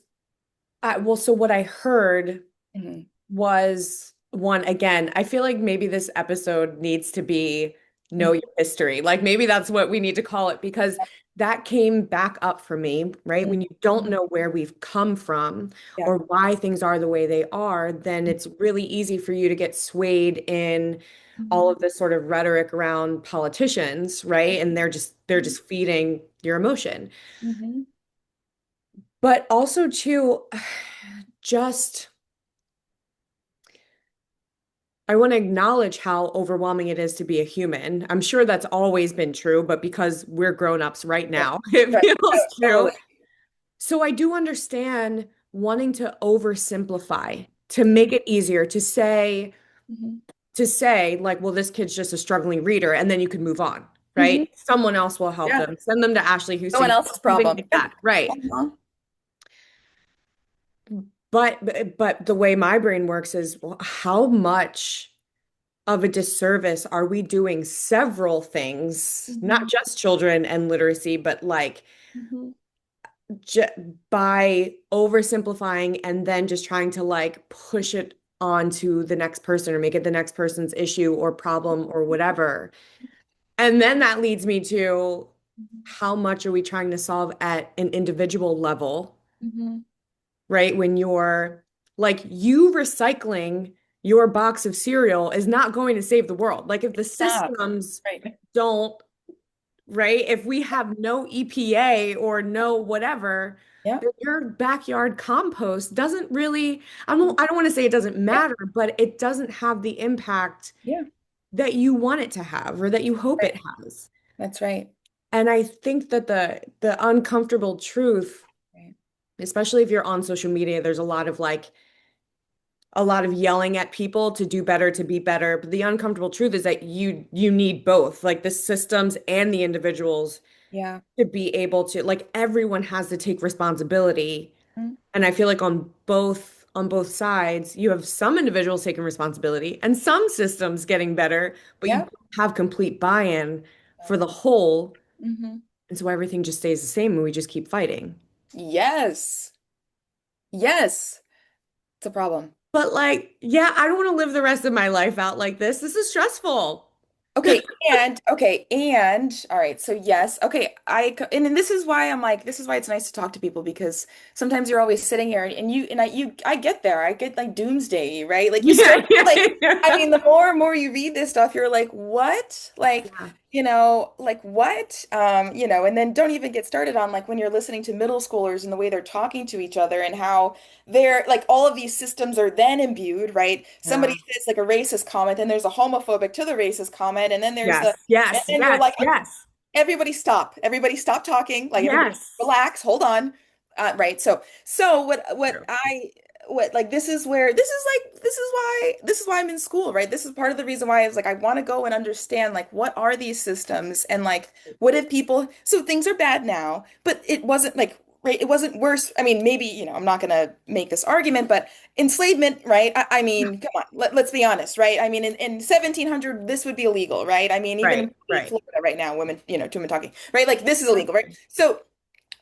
Speaker 1: well, so what I heard
Speaker 2: mhm,
Speaker 1: was one again, I feel like maybe this episode needs to be
Speaker 2: mhm,
Speaker 1: Know Your History. Like maybe that's what we need to call it because that came back up for me, right?
Speaker 2: mhm,
Speaker 1: When you don't
Speaker 2: mhm.
Speaker 1: know where we've come from
Speaker 2: Yeah.
Speaker 1: or why things are the way they are, then it's really easy for you to get swayed in all
Speaker 2: Mhm,
Speaker 1: of this sort of rhetoric around politicians, right? And they're
Speaker 2: mhm,
Speaker 1: just feeding your emotion.
Speaker 2: mhm,
Speaker 1: But also too, just I want to acknowledge how overwhelming it is to be a human. I'm sure that's always been true, but because we're grown-ups right
Speaker 2: right.
Speaker 1: now, it
Speaker 2: Right.
Speaker 1: feels true.
Speaker 2: Totally.
Speaker 1: So I do understand wanting to oversimplify, to make it easier
Speaker 2: Mhm,
Speaker 1: to say like, well, this kid's just a struggling reader, and then you can move on,
Speaker 2: mhm.
Speaker 1: right? Someone else will help
Speaker 2: Yeah.
Speaker 1: them. Send them to Ashley
Speaker 2: No one
Speaker 1: Houston,
Speaker 2: else's
Speaker 1: something
Speaker 2: problem.
Speaker 1: like
Speaker 2: Yep.
Speaker 1: that, right?
Speaker 2: Uh-huh.
Speaker 1: But the way my brain works is, well, how much of a disservice are we doing several things, not
Speaker 2: Mhm,
Speaker 1: just children and literacy, but like
Speaker 2: mhm,
Speaker 1: j by oversimplifying and then just trying to like push it onto the next person or make it the next person's issue or problem or whatever. And then that leads me to
Speaker 2: mhm,
Speaker 1: how much are we trying to solve at an individual level,
Speaker 2: mhm,
Speaker 1: right? When you're like you recycling your box of cereal is not going to save the world. Like if the
Speaker 2: Stop.
Speaker 1: systems
Speaker 2: Right.
Speaker 1: don't, right? If we have no EPA or no whatever,
Speaker 2: Yeah.
Speaker 1: then your backyard compost doesn't really, I don't want to say it doesn't
Speaker 2: Yeah.
Speaker 1: matter, but it doesn't have the impact
Speaker 2: Yeah.
Speaker 1: that you want it to have or that you hope it
Speaker 2: Right.
Speaker 1: has.
Speaker 2: That's right.
Speaker 1: And I think that the uncomfortable truth,
Speaker 2: Right.
Speaker 1: especially if you're on social media, there's a lot of yelling at people to do better, to be better. But the uncomfortable truth is that you need both, like the systems and the individuals
Speaker 2: Yeah.
Speaker 1: to be able to, like everyone has to take responsibility.
Speaker 2: Mm.
Speaker 1: And I feel like on both sides, you have some individuals taking responsibility and some systems getting better, but you
Speaker 2: Yeah.
Speaker 1: don't have complete buy-in for the whole.
Speaker 2: Mm-hmm.
Speaker 1: And so everything just stays the same and we just keep fighting.
Speaker 2: Yes. Yes. It's a problem.
Speaker 1: But like, yeah, I don't want to live the rest of my life out like this. This is stressful.
Speaker 2: Okay, and all right, so yes, okay, and then this is why I'm like, this is why it's nice to talk to people because sometimes you're always sitting here and I get there, I get like doomsday, right? Like you
Speaker 1: Yeah,
Speaker 2: start
Speaker 1: yeah,
Speaker 2: like, I
Speaker 1: yeah.
Speaker 2: mean, the more and more you read this stuff, you're like, what? Like,
Speaker 1: Yeah.
Speaker 2: like what? And then don't even get started on like when you're listening to middle schoolers and the way they're talking to each other and how they're like all of these systems are then imbued, right? Somebody
Speaker 1: Yeah.
Speaker 2: says like a racist comment, and there's a homophobic to the racist comment, and then there's the
Speaker 1: Yes,
Speaker 2: and
Speaker 1: yes,
Speaker 2: then you're
Speaker 1: yes,
Speaker 2: like,
Speaker 1: yes,
Speaker 2: everybody stop talking, like everybody
Speaker 1: yes.
Speaker 2: relax, hold on, right? So
Speaker 1: True.
Speaker 2: what like this is why I'm in school, right? This is part of the reason why I was like I want to go and understand like what are these systems and like what if people so things are bad now, but it wasn't like right, it wasn't worse. I mean, maybe, I'm not gonna make this argument, but enslavement, right? I
Speaker 1: Yeah.
Speaker 2: mean, come on, let's be honest, right? I mean, in 1700, this would be illegal, right? I mean, even
Speaker 1: Right,
Speaker 2: in
Speaker 1: right.
Speaker 2: Florida right now, women, two women talking, right? Like this is illegal, right? So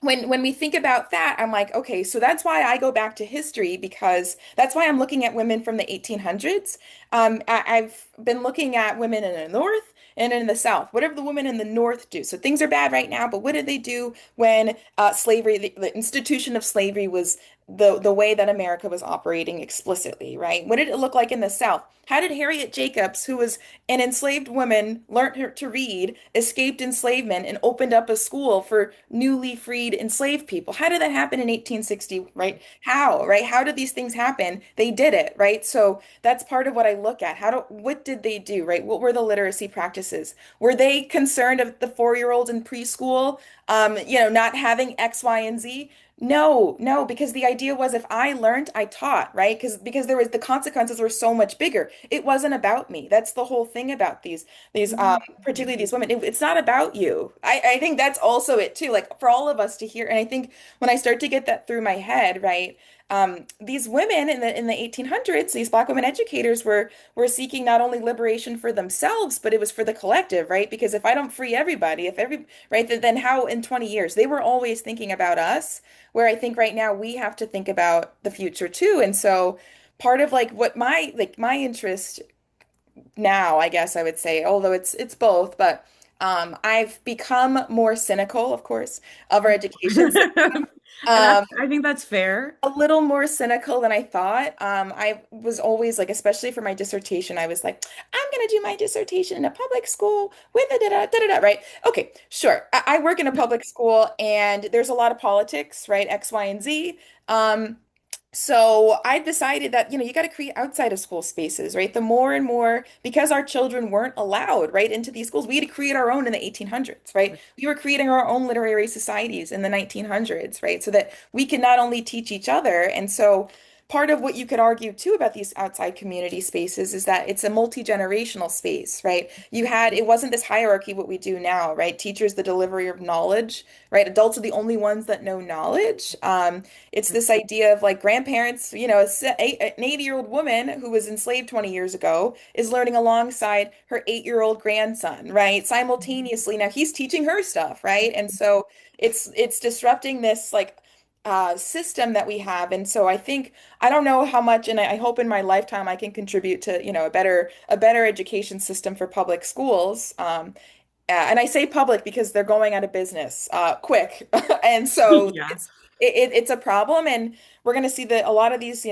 Speaker 2: when we think about that, I'm like, okay, so that's why I go back to history because that's why I'm looking at women from the 1800s. I've been looking at women in the North and in the South. What did the women in the North do? So things are bad right now, but what did they do when slavery, the institution of slavery was the way that America was operating explicitly, right? What did it look like in the South? How did Harriet Jacobs, who was an enslaved woman, learned her to read, escaped enslavement, and opened up a school for newly freed enslaved people? How did that happen in 1860, right? How, right? How did these things happen? They did it, right? So that's part of what I look at. What did they do, right? What were the literacy practices? Were they concerned of the 4-year-olds in preschool, not having X, Y, and Z? No, no, because the idea was if I learned, I taught, right? Because there was the consequences were so much bigger. It wasn't about me. That's the whole thing about these
Speaker 1: Mhm.
Speaker 2: particularly these women. It's not about you. I think that's also it too. Like for all of us to hear, and I think when I start to get that through my head, right? These women in the 1800s, these Black women educators were seeking not only liberation for themselves, but it was for the collective, right? Because if I don't free everybody, if every right, then how in 20 years? They were always thinking about us where I think right now we have to think about the future too. And so part of like what my interest now, I guess I would say, although it's both, but I've become more cynical, of course, of our education system.
Speaker 1: And
Speaker 2: Um,
Speaker 1: I think that's fair.
Speaker 2: a little more cynical than I thought. I was always like, especially for my dissertation, I was like, I'm gonna do my dissertation in a public school with da da da da da, right? Okay, sure. I work in a public school and there's a lot of politics, right? X, Y, and Z. So I decided that, you got to create outside of school spaces, right? The more and more, because our children weren't allowed, right, into these schools, we had to create our own in the 1800s, right? We were creating our own literary societies in the 1900s, right? So that we could not only teach each other. And so part of what you could argue too about these outside community spaces is that it's a multi-generational space, right? It wasn't this hierarchy, what we do now, right? Teachers, the delivery of knowledge, right? Adults are the only ones that know knowledge. It's this idea of like grandparents, an 80-year-old woman who was enslaved 20 years ago is learning alongside her 8-year-old grandson, right? Simultaneously. Now he's teaching her stuff, right? And so it's disrupting this like system that we have. And so I don't know how much, and I hope in my lifetime I can contribute to, a better education system for public schools. And I say public because they're going out of business quick. And so
Speaker 1: Yeah.
Speaker 2: it's a problem, and we're going to see that a lot of these,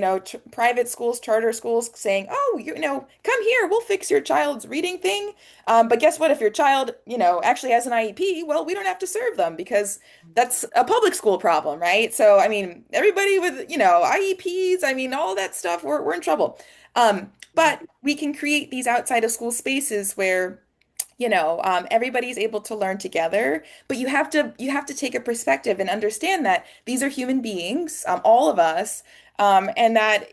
Speaker 2: private schools, charter schools saying, "Oh, come here, we'll fix your child's reading thing." But guess what? If your child, actually has an IEP, well, we don't have to serve them because that's a public school problem, right? So, I mean, everybody with, IEPs, I mean, all that stuff, we're in trouble. But we can create these outside of school spaces where everybody's able to learn together, but you have to take a perspective and understand that these are human beings, all of us, and that,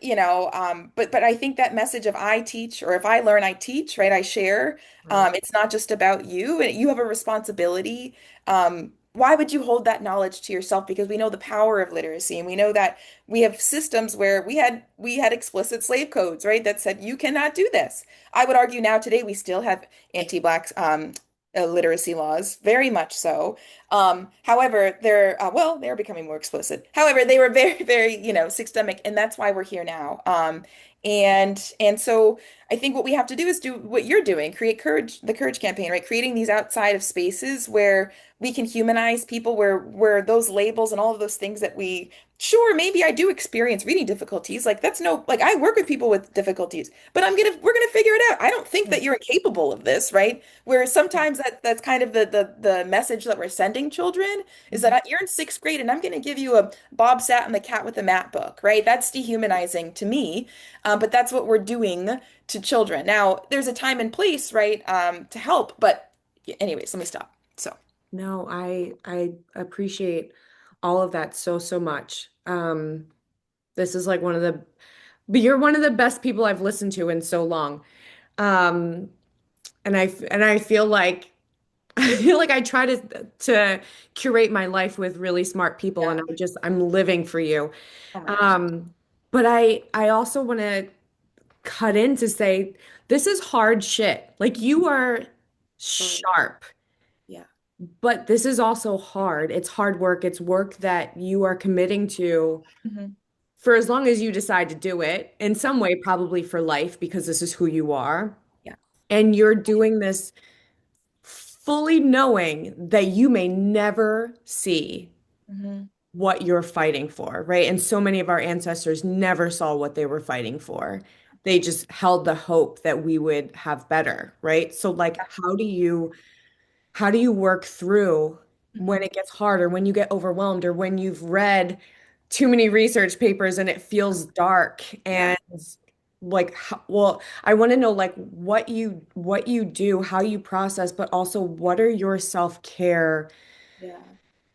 Speaker 2: but I think that message of I teach, or if I learn, I teach, right? I share.
Speaker 1: Right.
Speaker 2: It's not just about you, and you have a responsibility. Why would you hold that knowledge to yourself? Because we know the power of literacy, and we know that we have systems where we had explicit slave codes, right? That said you cannot do this. I would argue now today we still have anti-Black literacy laws, very much so. However, they're becoming more explicit. However, they were very, very, systemic, and that's why we're here now. And so I think what we have to do is do what you're doing, create courage, the courage campaign, right? Creating these outside of spaces where we can humanize people, where those labels and all of those things that we sure, maybe I do experience reading difficulties. Like that's no, like I work with people with difficulties, but we're gonna figure it out. I don't think that you're incapable of this, right? Whereas sometimes that's kind of the message that we're sending children is that you're in sixth grade and I'm gonna give you a Bob Sat and the Cat with the Mat book, right? That's dehumanizing to me, but that's what we're doing to children. Now, there's a time and place, right, to help, but anyways, let me stop. So,
Speaker 1: No, I appreciate all of that so, so much. This is like but you're one of the best people I've listened to in so long. Um, and I feel like I try to curate my life with really smart people,
Speaker 2: yeah.
Speaker 1: and I'm living for you.
Speaker 2: Oh my gosh.
Speaker 1: Um, but I also want to cut in to say this is hard shit. Like you are
Speaker 2: Totally.
Speaker 1: sharp,
Speaker 2: Yeah.
Speaker 1: but this is also hard. It's hard work. It's work that you are committing to
Speaker 2: Hmm.
Speaker 1: for as long as you decide to do it, in some way, probably for life, because this is who you are.
Speaker 2: Yeah.
Speaker 1: And you're doing this fully knowing that you may never see
Speaker 2: Hmm.
Speaker 1: what you're fighting for, right? And so many of our ancestors never saw what they were fighting for. They just held the hope that we would have better, right? So like how do you work through when
Speaker 2: Hmm.
Speaker 1: it gets hard or when you get overwhelmed or when you've read too many research papers and it feels dark
Speaker 2: Yeah.
Speaker 1: and like well, I want to know like what you do, how you process, but also what are your self-care
Speaker 2: Yeah.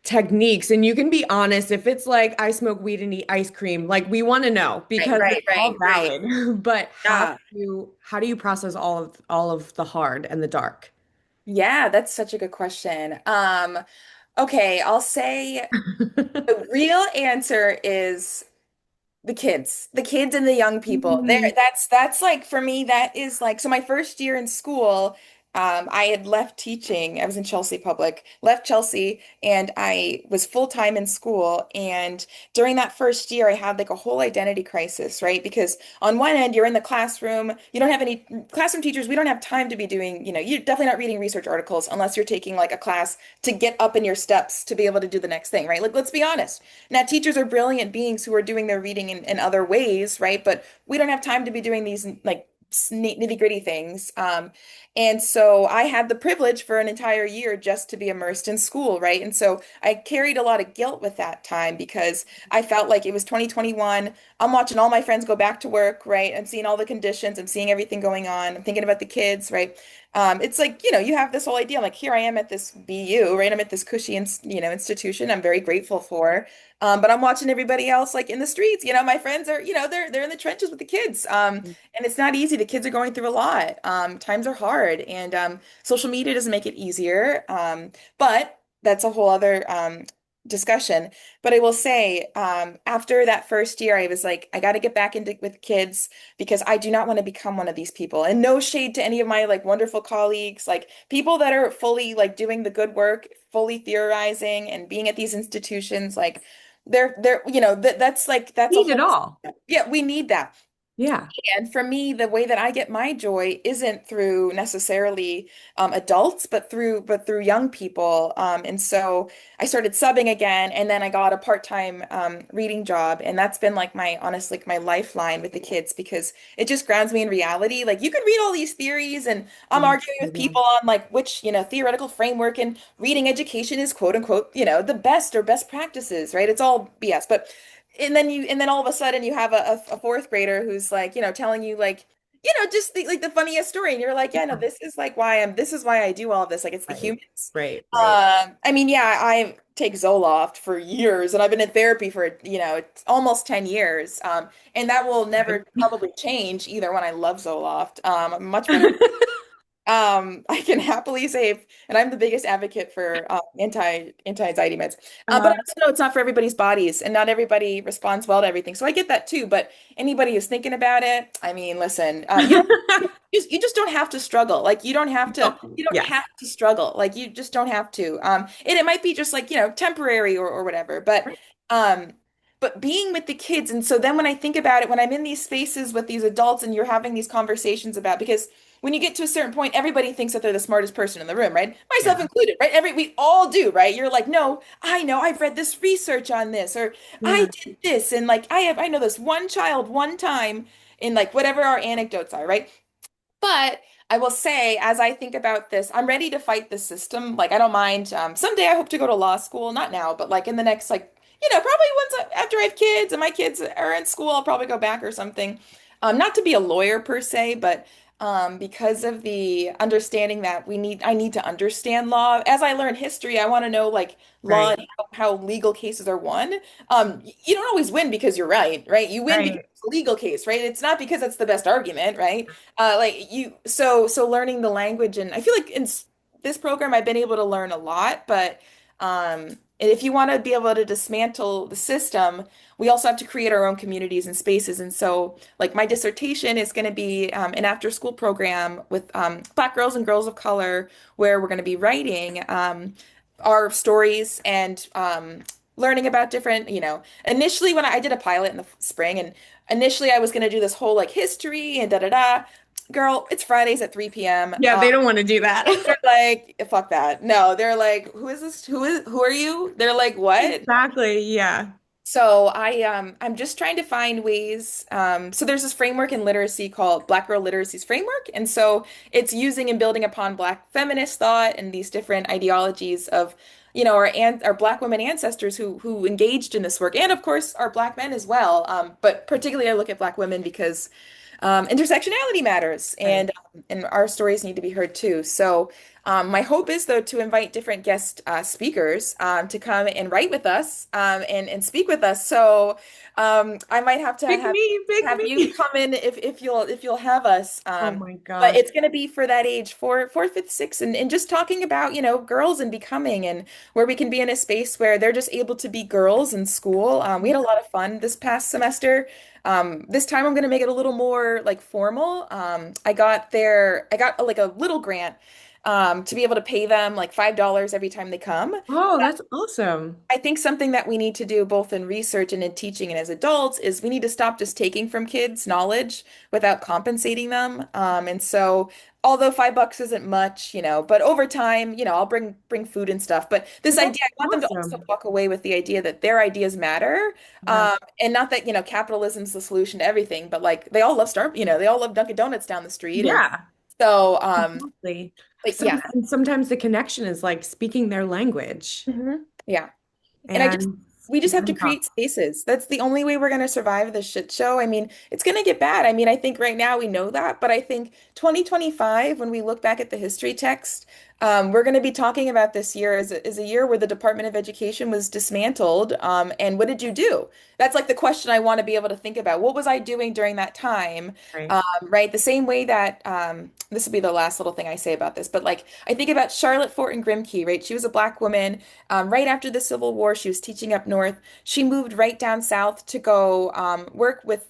Speaker 1: techniques? And you can be honest if it's like I smoke weed and eat ice cream, like we want to know
Speaker 2: Right,
Speaker 1: because
Speaker 2: right,
Speaker 1: it's all
Speaker 2: right, right.
Speaker 1: valid. But
Speaker 2: Yeah.
Speaker 1: how do you process all of the hard and the dark?
Speaker 2: Yeah, that's such a good question. Okay, I'll say the real answer is the kids and the young people. There,
Speaker 1: Mhm.
Speaker 2: that's like for me, that is like so my first year in school, I had left teaching. I was in Chelsea Public, left Chelsea, and I was full time in school. And during that first year, I had like a whole identity crisis, right? Because on one end, you're in the classroom, you don't have any classroom teachers, we don't have time to be doing, you're definitely not reading research articles unless you're taking like a class to get up in your steps to be able to do the next thing, right? Like, let's be honest. Now, teachers are brilliant beings who are doing their reading in other ways, right? But we don't have time to be doing these like nitty-gritty things. And so I had the privilege for an entire year just to be immersed in school, right? And so I carried a lot of guilt with that time because I felt like it was 2021. I'm watching all my friends go back to work, right? I'm seeing all the conditions, I'm seeing everything going on. I'm thinking about the kids, right? It's like, you have this whole idea, like here I am at this BU, right? I'm at this cushy, institution I'm very grateful for. But I'm watching everybody else like in the streets. My friends are, they're in the trenches with the kids. And it's not easy. The kids are going through a lot. Times are hard, and social media doesn't make it easier. But that's a whole other discussion. But I will say, after that first year, I was like, I got to get back into with kids because I do not want to become one of these people. And no shade to any of my like wonderful colleagues, like people that are fully like doing the good work, fully theorizing and being at these institutions, like that's like that's a
Speaker 1: Need it
Speaker 2: whole
Speaker 1: all.
Speaker 2: yeah, we need that.
Speaker 1: Yeah.
Speaker 2: And for me, the way that I get my joy isn't through necessarily adults, but through young people. And so I started subbing again, and then I got a part-time reading job, and that's been like my honestly like my lifeline with the kids because it just grounds me in reality. Like you can read all these theories, and I'm
Speaker 1: Mm,
Speaker 2: arguing with
Speaker 1: yeah.
Speaker 2: people on like which theoretical framework and reading education is quote unquote the best or best practices, right? It's all BS, but and then all of a sudden you have a fourth grader who's like, telling you like, just the funniest story. And you're like, yeah, no, this is why I do all of this. Like it's the
Speaker 1: Right.
Speaker 2: humans.
Speaker 1: Right. Right.
Speaker 2: I mean, yeah, I take Zoloft for years and I've been in therapy for, it's almost 10 years. And that will never probably change either when I love Zoloft. I'm much better. I can happily say, and I'm the biggest advocate for anti-anxiety meds. But I
Speaker 1: Uh,
Speaker 2: also know it's not for everybody's bodies, and not everybody responds well to everything. So I get that too. But anybody who's thinking about it, I mean, listen, you just don't have to struggle. Like you don't
Speaker 1: yes.
Speaker 2: have to struggle. Like you just don't have to. And it might be just like temporary or whatever. Um. But being with the kids, and so then when I think about it, when I'm in these spaces with these adults and you're having these conversations about, because when you get to a certain point, everybody thinks that they're the smartest person in the room, right? Myself
Speaker 1: Yeah.
Speaker 2: included, right? We all do, right? You're like, no, I know, I've read this research on this, or I
Speaker 1: Yeah.
Speaker 2: did this, and like I know this one child one time in like whatever our anecdotes are, right? But I will say, as I think about this, I'm ready to fight the system. Like, I don't mind. Someday I hope to go to law school, not now, but like in the next, like, probably after I have kids and my kids are in school, I'll probably go back or something. Not to be a lawyer per se, but because of the understanding that I need to understand law. As I learn history, I want to know like law
Speaker 1: Right.
Speaker 2: and how legal cases are won. You don't always win because you're right, right? You win because
Speaker 1: Right.
Speaker 2: it's a legal case, right? It's not because it's the best argument, right? So learning the language, and I feel like this program I've been able to learn a lot, but and if you want to be able to dismantle the system, we also have to create our own communities and spaces. And so like my dissertation is going to be an after school program with Black girls and girls of color where we're going to be writing our stories and learning about different, initially when I did a pilot in the spring, and initially I was going to do this whole like history and da da da. Girl, it's Fridays at 3 p.m.
Speaker 1: Yeah, they don't want to do that.
Speaker 2: They're like, fuck that. No, they're like, who is this? Who are you? They're like, what?
Speaker 1: Exactly. Yeah.
Speaker 2: So I'm just trying to find ways. So there's this framework in literacy called Black Girl Literacy's Framework, and so it's using and building upon Black feminist thought and these different ideologies of, our Black women ancestors who engaged in this work, and of course our Black men as well. But particularly I look at Black women because intersectionality matters,
Speaker 1: Right.
Speaker 2: and our stories need to be heard too. So. My hope is, though, to invite different guest speakers to come and write with us and speak with us. So I might have to
Speaker 1: Pick me, pick
Speaker 2: have you
Speaker 1: me.
Speaker 2: come in if you'll have us.
Speaker 1: Oh my
Speaker 2: But
Speaker 1: gosh.
Speaker 2: it's going to be for that age, fourth, fifth, sixth, and just talking about girls and becoming, and where we can be in a space where they're just able to be girls in school. We had a lot of fun this past semester. This time I'm going to make it a little more like formal. I got like a little grant to be able to pay them like $5 every time they come.
Speaker 1: Oh, that's awesome.
Speaker 2: I think something that we need to do both in research and in teaching and as adults is we need to stop just taking from kids knowledge without compensating them. And so although $5 isn't much, but over time, I'll bring food and stuff. But this
Speaker 1: That's
Speaker 2: idea, I want them to also
Speaker 1: awesome.
Speaker 2: walk away with the idea that their ideas matter.
Speaker 1: Yeah.
Speaker 2: And not that, capitalism's the solution to everything, but like they all love Dunkin' Donuts down the street. And
Speaker 1: Yeah.
Speaker 2: so,
Speaker 1: Exactly.
Speaker 2: but yeah.
Speaker 1: Sometimes the connection is like speaking their language
Speaker 2: Yeah. And
Speaker 1: and
Speaker 2: we just have to
Speaker 1: getting
Speaker 2: create
Speaker 1: up.
Speaker 2: spaces. That's the only way we're going to survive this shit show. I mean, it's going to get bad. I mean, I think right now we know that, but I think 2025, when we look back at the history text, we're going to be talking about this year as a year where the Department of Education was dismantled. And what did you do? That's like the question I want to be able to think about. What was I doing during that time?
Speaker 1: Right.
Speaker 2: Right? The same way that this will be the last little thing I say about this, but like I think about Charlotte Fortin Grimke, right? She was a Black woman. Right after the Civil War, she was teaching up north. She moved right down south to go work with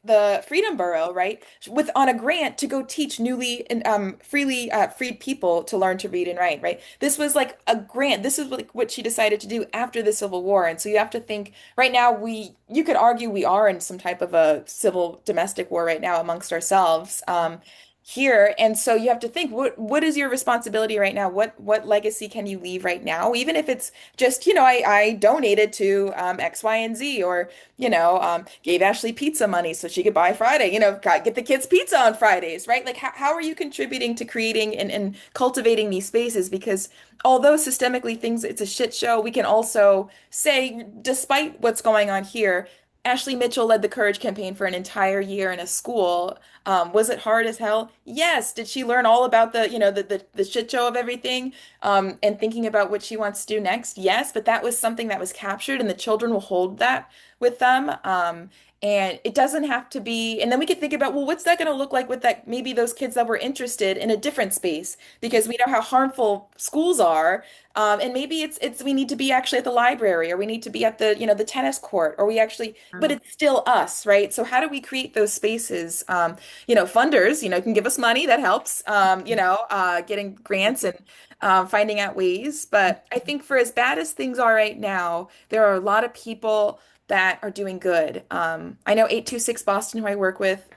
Speaker 2: the Freedom Borough, right, with on a grant to go teach newly and freely freed people to learn to read and write, right? This was like a grant. This is like what she decided to do after the Civil War. And so you have to think right now you could argue we are in some type of a civil domestic war right now amongst ourselves. Here. And so you have to think, what is your responsibility right now? What legacy can you leave right now? Even if it's just, I donated to X, Y, and Z, or gave Ashley pizza money so she could buy Friday, get the kids pizza on Fridays, right? Like, how are you contributing to creating and cultivating these spaces? Because although systemically things, it's a shit show, we can also say, despite what's going on here, Ashley Mitchell led the Courage campaign for an entire year in a school. Was it hard as hell? Yes. Did she learn all about the shit show of everything, and thinking about what she wants to do next? Yes, but that was something that was captured, and the children will hold that with them. And it doesn't have to be, and then we could think about, well, what's that going to look like with that, maybe those kids that were interested in a different space, because we know how harmful schools are. And maybe it's we need to be actually at the library, or we need to be at the tennis court, or we actually, but
Speaker 1: Wow.
Speaker 2: it's still us, right? So how do we create those spaces? Funders, can give us money, that helps. Getting grants and finding out ways. But I think for as bad as things are right now, there are a lot of people that are doing good. I know 826 Boston, who I work with,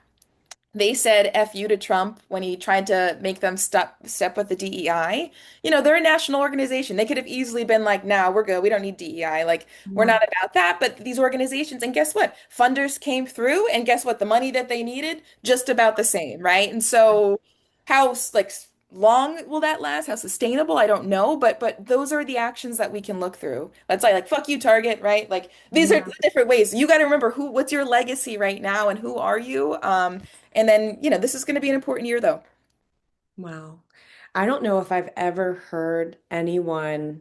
Speaker 2: they said F you to Trump when he tried to make them step with the DEI. They're a national organization. They could have easily been like, no, we're good. We don't need DEI. Like, we're
Speaker 1: Yeah.
Speaker 2: not about that. But these organizations, and guess what? Funders came through, and guess what? The money that they needed, just about the same, right? And so how like long will that last? How sustainable? I don't know. But those are the actions that we can look through. Let's like fuck you, Target, right? Like these are
Speaker 1: Yeah.
Speaker 2: the different ways. You got to remember what's your legacy right now and who are you? And then, this is going to be an important year, though.
Speaker 1: Wow. I don't know if I've ever heard anyone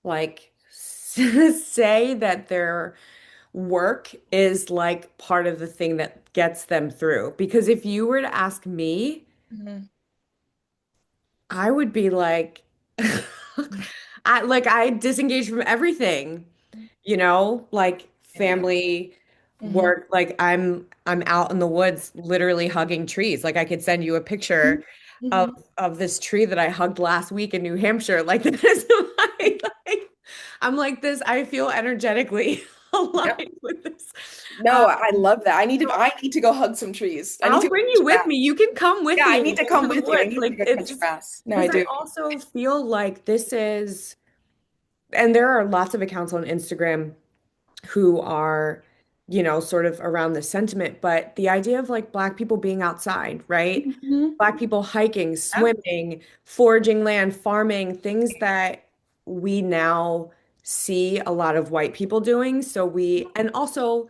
Speaker 1: like say that their work is like part of the thing that gets them through. Because if you were to ask me,
Speaker 2: Mhm.
Speaker 1: I would be like, I disengage from everything, like family,
Speaker 2: Hmm.
Speaker 1: work. Like I'm out in the woods, literally hugging trees. Like I could send you a picture of
Speaker 2: Hmm.
Speaker 1: of this tree that I hugged last week in New Hampshire. Like that is like I'm like this. I feel energetically
Speaker 2: Yep.
Speaker 1: aligned with this.
Speaker 2: No, I love that.
Speaker 1: So
Speaker 2: I need to go hug some trees. I need
Speaker 1: I'll
Speaker 2: to go
Speaker 1: bring
Speaker 2: touch
Speaker 1: you with
Speaker 2: grass.
Speaker 1: me. You can come with
Speaker 2: Yeah, I
Speaker 1: me
Speaker 2: need to
Speaker 1: into
Speaker 2: come
Speaker 1: the
Speaker 2: with you. I
Speaker 1: woods.
Speaker 2: need to
Speaker 1: Like
Speaker 2: go touch
Speaker 1: it's
Speaker 2: grass. No, I
Speaker 1: because I
Speaker 2: do.
Speaker 1: also feel like this is, and there are lots of accounts on Instagram who are, sort of around this sentiment, but the idea of like Black people being outside, right?
Speaker 2: Hmm.
Speaker 1: Black people hiking,
Speaker 2: Yeah.
Speaker 1: swimming, foraging land, farming, things that we now see a lot of white people doing. And also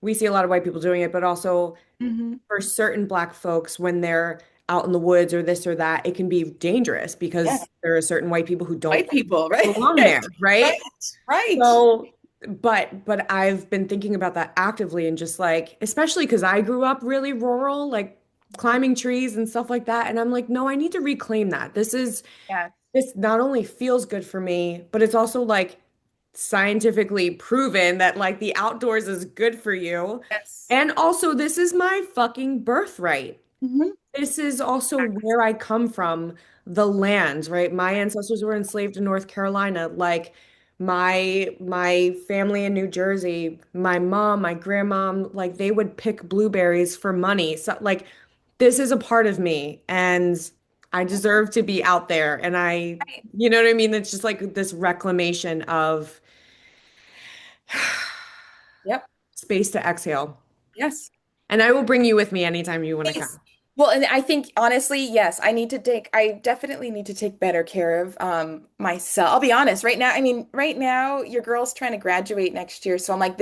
Speaker 1: we see a lot of white people doing it, but also
Speaker 2: Hmm.
Speaker 1: for certain Black folks, when they're out in the woods or this or that, it can be dangerous
Speaker 2: Yeah.
Speaker 1: because there are certain white people who don't
Speaker 2: White people, right?
Speaker 1: belong there,
Speaker 2: Right.
Speaker 1: right?
Speaker 2: Right.
Speaker 1: So, but I've been thinking about that actively and just like, especially because I grew up really rural, like climbing trees and stuff like that. And I'm like, no, I need to reclaim that.
Speaker 2: Yeah.
Speaker 1: This not only feels good for me, but it's also like scientifically proven that like the outdoors is good for you.
Speaker 2: Yes.
Speaker 1: And also, this is my fucking birthright.
Speaker 2: Hmm.
Speaker 1: This is also where I come from, the land, right? My ancestors were enslaved in North Carolina. Like my family in New Jersey, my mom, my grandmom, like they would pick blueberries for money. So like this is a part of me and I deserve to be out there. And
Speaker 2: Right.
Speaker 1: you know what I mean? It's just like this reclamation of
Speaker 2: Yep.
Speaker 1: space to exhale.
Speaker 2: Yes.
Speaker 1: And I will bring you with me anytime you want to
Speaker 2: Please.
Speaker 1: come.
Speaker 2: Well, and I think honestly, yes, I definitely need to take better care of myself. I'll be honest, right now, I mean, right now your girl's trying to graduate next year. So I'm like,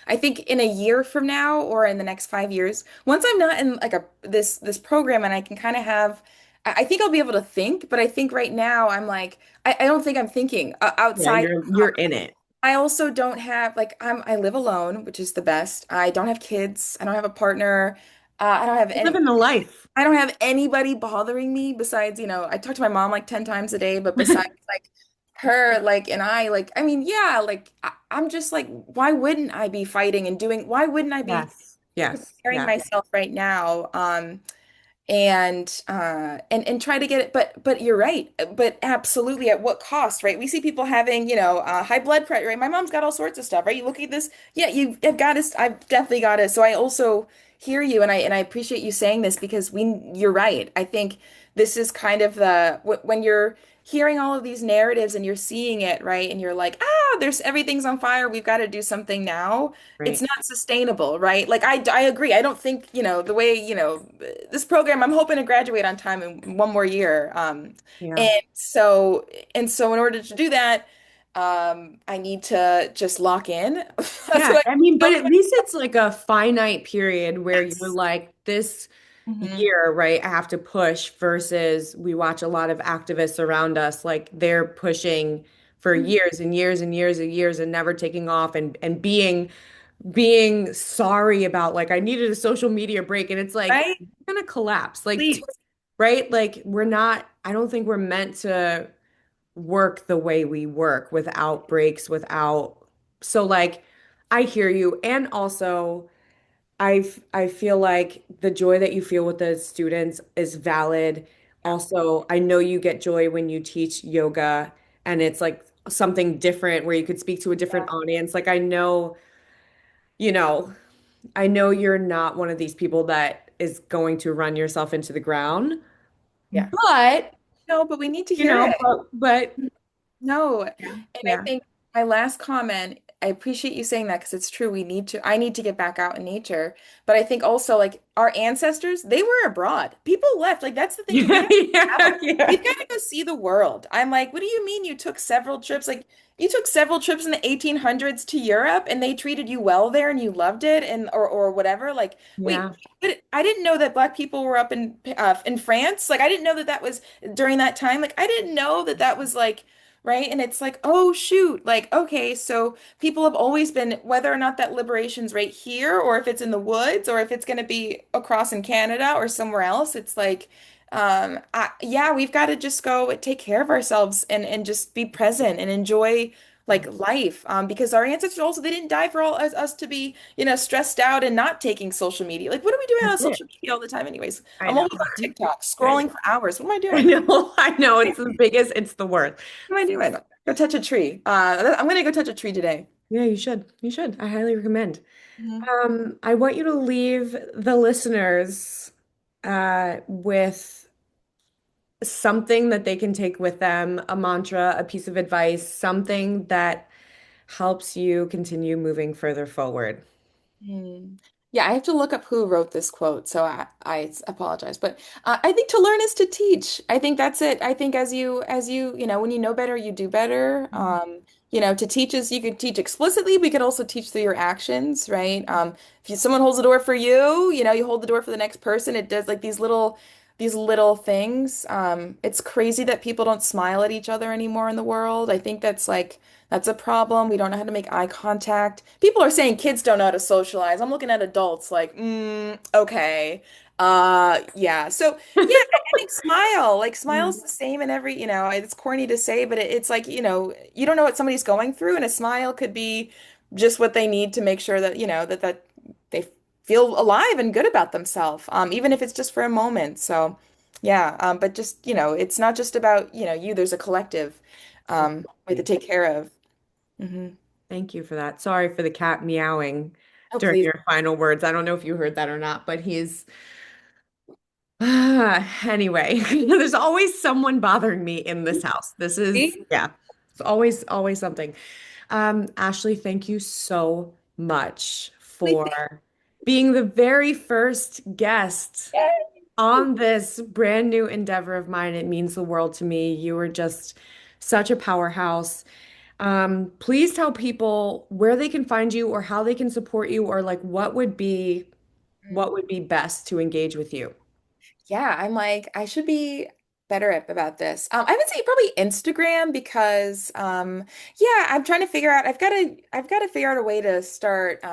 Speaker 2: I think in a year from now or in the next 5 years, once I'm not in like this program and I can kind of have I think I'll be able to think, but I think right now I'm like, I don't think I'm thinking
Speaker 1: Yeah,
Speaker 2: outside.
Speaker 1: you're in it.
Speaker 2: I also don't have like I live alone, which is the best. I don't have kids. I don't have a partner. I don't have
Speaker 1: You're living the life.
Speaker 2: I don't have anybody bothering me besides, I talk to my mom like 10 times a day, but besides like her, like, and I, like, I mean, yeah, like, I'm just like, why wouldn't I be fighting and why wouldn't I be
Speaker 1: Yes. Yes.
Speaker 2: preparing
Speaker 1: Yeah.
Speaker 2: myself right now. And try to get it, but you're right, but absolutely, at what cost, right? We see people having, high blood pressure, right? My mom's got all sorts of stuff, right? You look at this, yeah, I've got to, I've definitely got to. So I also hear you, and I appreciate you saying this, because you're right. I think this is kind of when you're hearing all of these narratives and you're seeing it, right? And you're like, there's everything's on fire, we've got to do something now. It's
Speaker 1: Right.
Speaker 2: not sustainable, right? Like I agree. I don't think, the way, this program, I'm hoping to graduate on time in one more year.
Speaker 1: Yeah.
Speaker 2: And so in order to do that, I need to just lock in. That's
Speaker 1: Yeah.
Speaker 2: what I
Speaker 1: I mean, but
Speaker 2: feel.
Speaker 1: at least it's like a finite period where you're
Speaker 2: Yes.
Speaker 1: like, this
Speaker 2: Hmm.
Speaker 1: year, right? I have to push versus we watch a lot of activists around us, like they're pushing for years and years and years and years and never taking off and being sorry about like I needed a social media break and it's like
Speaker 2: Right?
Speaker 1: you're gonna collapse. Like,
Speaker 2: Please.
Speaker 1: right? Like we're not, I don't think we're meant to work the way we work without breaks, without so like I hear you. And also I feel like the joy that you feel with the students is valid.
Speaker 2: Yeah.
Speaker 1: Also, I know you get joy when you teach yoga and it's like something different where you could speak to a different
Speaker 2: Yeah.
Speaker 1: audience. Like you know, I know you're not one of these people that is going to run yourself into the ground,
Speaker 2: Yeah.
Speaker 1: but
Speaker 2: No, but we need to hear it.
Speaker 1: but
Speaker 2: No,
Speaker 1: yeah,
Speaker 2: and I
Speaker 1: yeah.
Speaker 2: think my last comment, I appreciate you saying that, because it's true. I need to get back out in nature. But I think also, like, our ancestors, they were abroad. People left. Like, that's the thing. You
Speaker 1: Yeah,
Speaker 2: gotta
Speaker 1: yeah,
Speaker 2: travel.
Speaker 1: yeah.
Speaker 2: You've got to go see the world. I'm like, what do you mean you took several trips? Like, you took several trips in the 1800s to Europe and they treated you well there and you loved it, and or whatever. Like, wait,
Speaker 1: Yeah.
Speaker 2: but I didn't know that Black people were up in France. Like, I didn't know that that was during that time. Like, I didn't know that that was like, right? And it's like, oh shoot, like, okay, so people have always been, whether or not that liberation's right here, or if it's in the woods, or if it's going to be across in Canada or somewhere else, it's like, yeah, we've got to just go take care of ourselves and just be present and enjoy like life. Because our ancestors also, they didn't die for all us to be, stressed out and not taking social media. Like, what are we doing on
Speaker 1: That's it.
Speaker 2: social media all the time anyways?
Speaker 1: I
Speaker 2: I'm
Speaker 1: know.
Speaker 2: always on TikTok,
Speaker 1: I
Speaker 2: scrolling for hours. What am I
Speaker 1: I
Speaker 2: doing?
Speaker 1: know. I know. It's the biggest, it's the worst.
Speaker 2: What am I doing? Go touch a tree. I'm gonna go touch a tree today.
Speaker 1: Yeah, you should. You should. I highly recommend.
Speaker 2: Mhm.
Speaker 1: I want you to leave the listeners with something that they can take with them, a mantra, a piece of advice, something that helps you continue moving further forward.
Speaker 2: Hmm. Yeah, I have to look up who wrote this quote, so I apologize. But I think to learn is to teach. I think that's it. I think when you know better, you do better. To teach is, you could teach explicitly, we could also teach through your actions, right? If someone holds the door for you, you hold the door for the next person. It does, like, these little things. It's crazy that people don't smile at each other anymore in the world. I think that's a problem. We don't know how to make eye contact. People are saying kids don't know how to socialize. I'm looking at adults like, okay. Yeah. So yeah, I think smile. Like,
Speaker 1: Yeah.
Speaker 2: smile's the same in every, it's corny to say, but it's like, you don't know what somebody's going through, and a smile could be just what they need to make sure that, that they feel alive and good about themselves. Even if it's just for a moment. So yeah, but just, it's not just about, you, there's a collective we have to
Speaker 1: Absolutely.
Speaker 2: take care of. Hmm.
Speaker 1: Thank you for that. Sorry for the cat meowing
Speaker 2: Oh,
Speaker 1: during
Speaker 2: please.
Speaker 1: your final words. I don't know if you heard that or not, but he's anyway, there's always someone bothering me in this house. This is,
Speaker 2: See?
Speaker 1: yeah, it's always something. Ashley, thank you so much
Speaker 2: Please thank
Speaker 1: for being the very first guest
Speaker 2: you.
Speaker 1: on this brand new endeavor of mine. It means the world to me. You were just such a powerhouse. Please tell people where they can find you or how they can support you or like what would be best to engage with you.
Speaker 2: Yeah, I'm like, I should be better about this. I would say probably Instagram, because yeah, I'm trying to figure out, I've got to figure out a way to start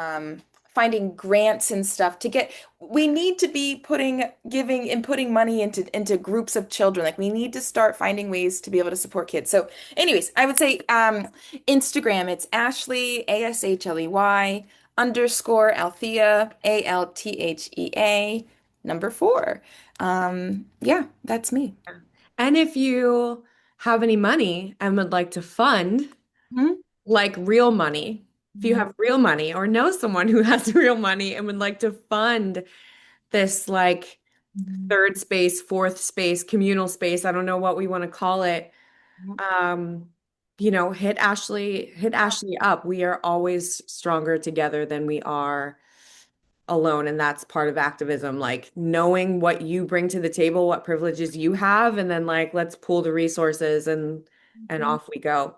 Speaker 2: finding grants and stuff to get, we need to be giving and putting money into groups of children. Like, we need to start finding ways to be able to support kids. So anyways, I would say Instagram, it's Ashley, Ashley. underscore Althea, Althea, number 4. Yeah, that's me.
Speaker 1: And if you have any money and would like to fund,
Speaker 2: Mhm.
Speaker 1: like real money, if you have real money or know someone who has real money and would like to fund this like
Speaker 2: Mhm.
Speaker 1: third space, fourth space, communal space, I don't know what we want to call it.
Speaker 2: Mhm.
Speaker 1: Um, hit Ashley up. We are always stronger together than we are alone, and that's part of activism, like knowing what you bring to the table, what privileges you have, and then like let's pool the resources and
Speaker 2: Mhm.
Speaker 1: off we go.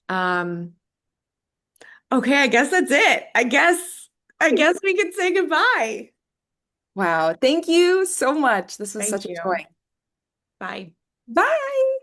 Speaker 1: Um, okay, I guess that's it. I guess we could say goodbye.
Speaker 2: Wow, thank you so much. This was
Speaker 1: Thank
Speaker 2: such a joy.
Speaker 1: you. Bye.
Speaker 2: Bye.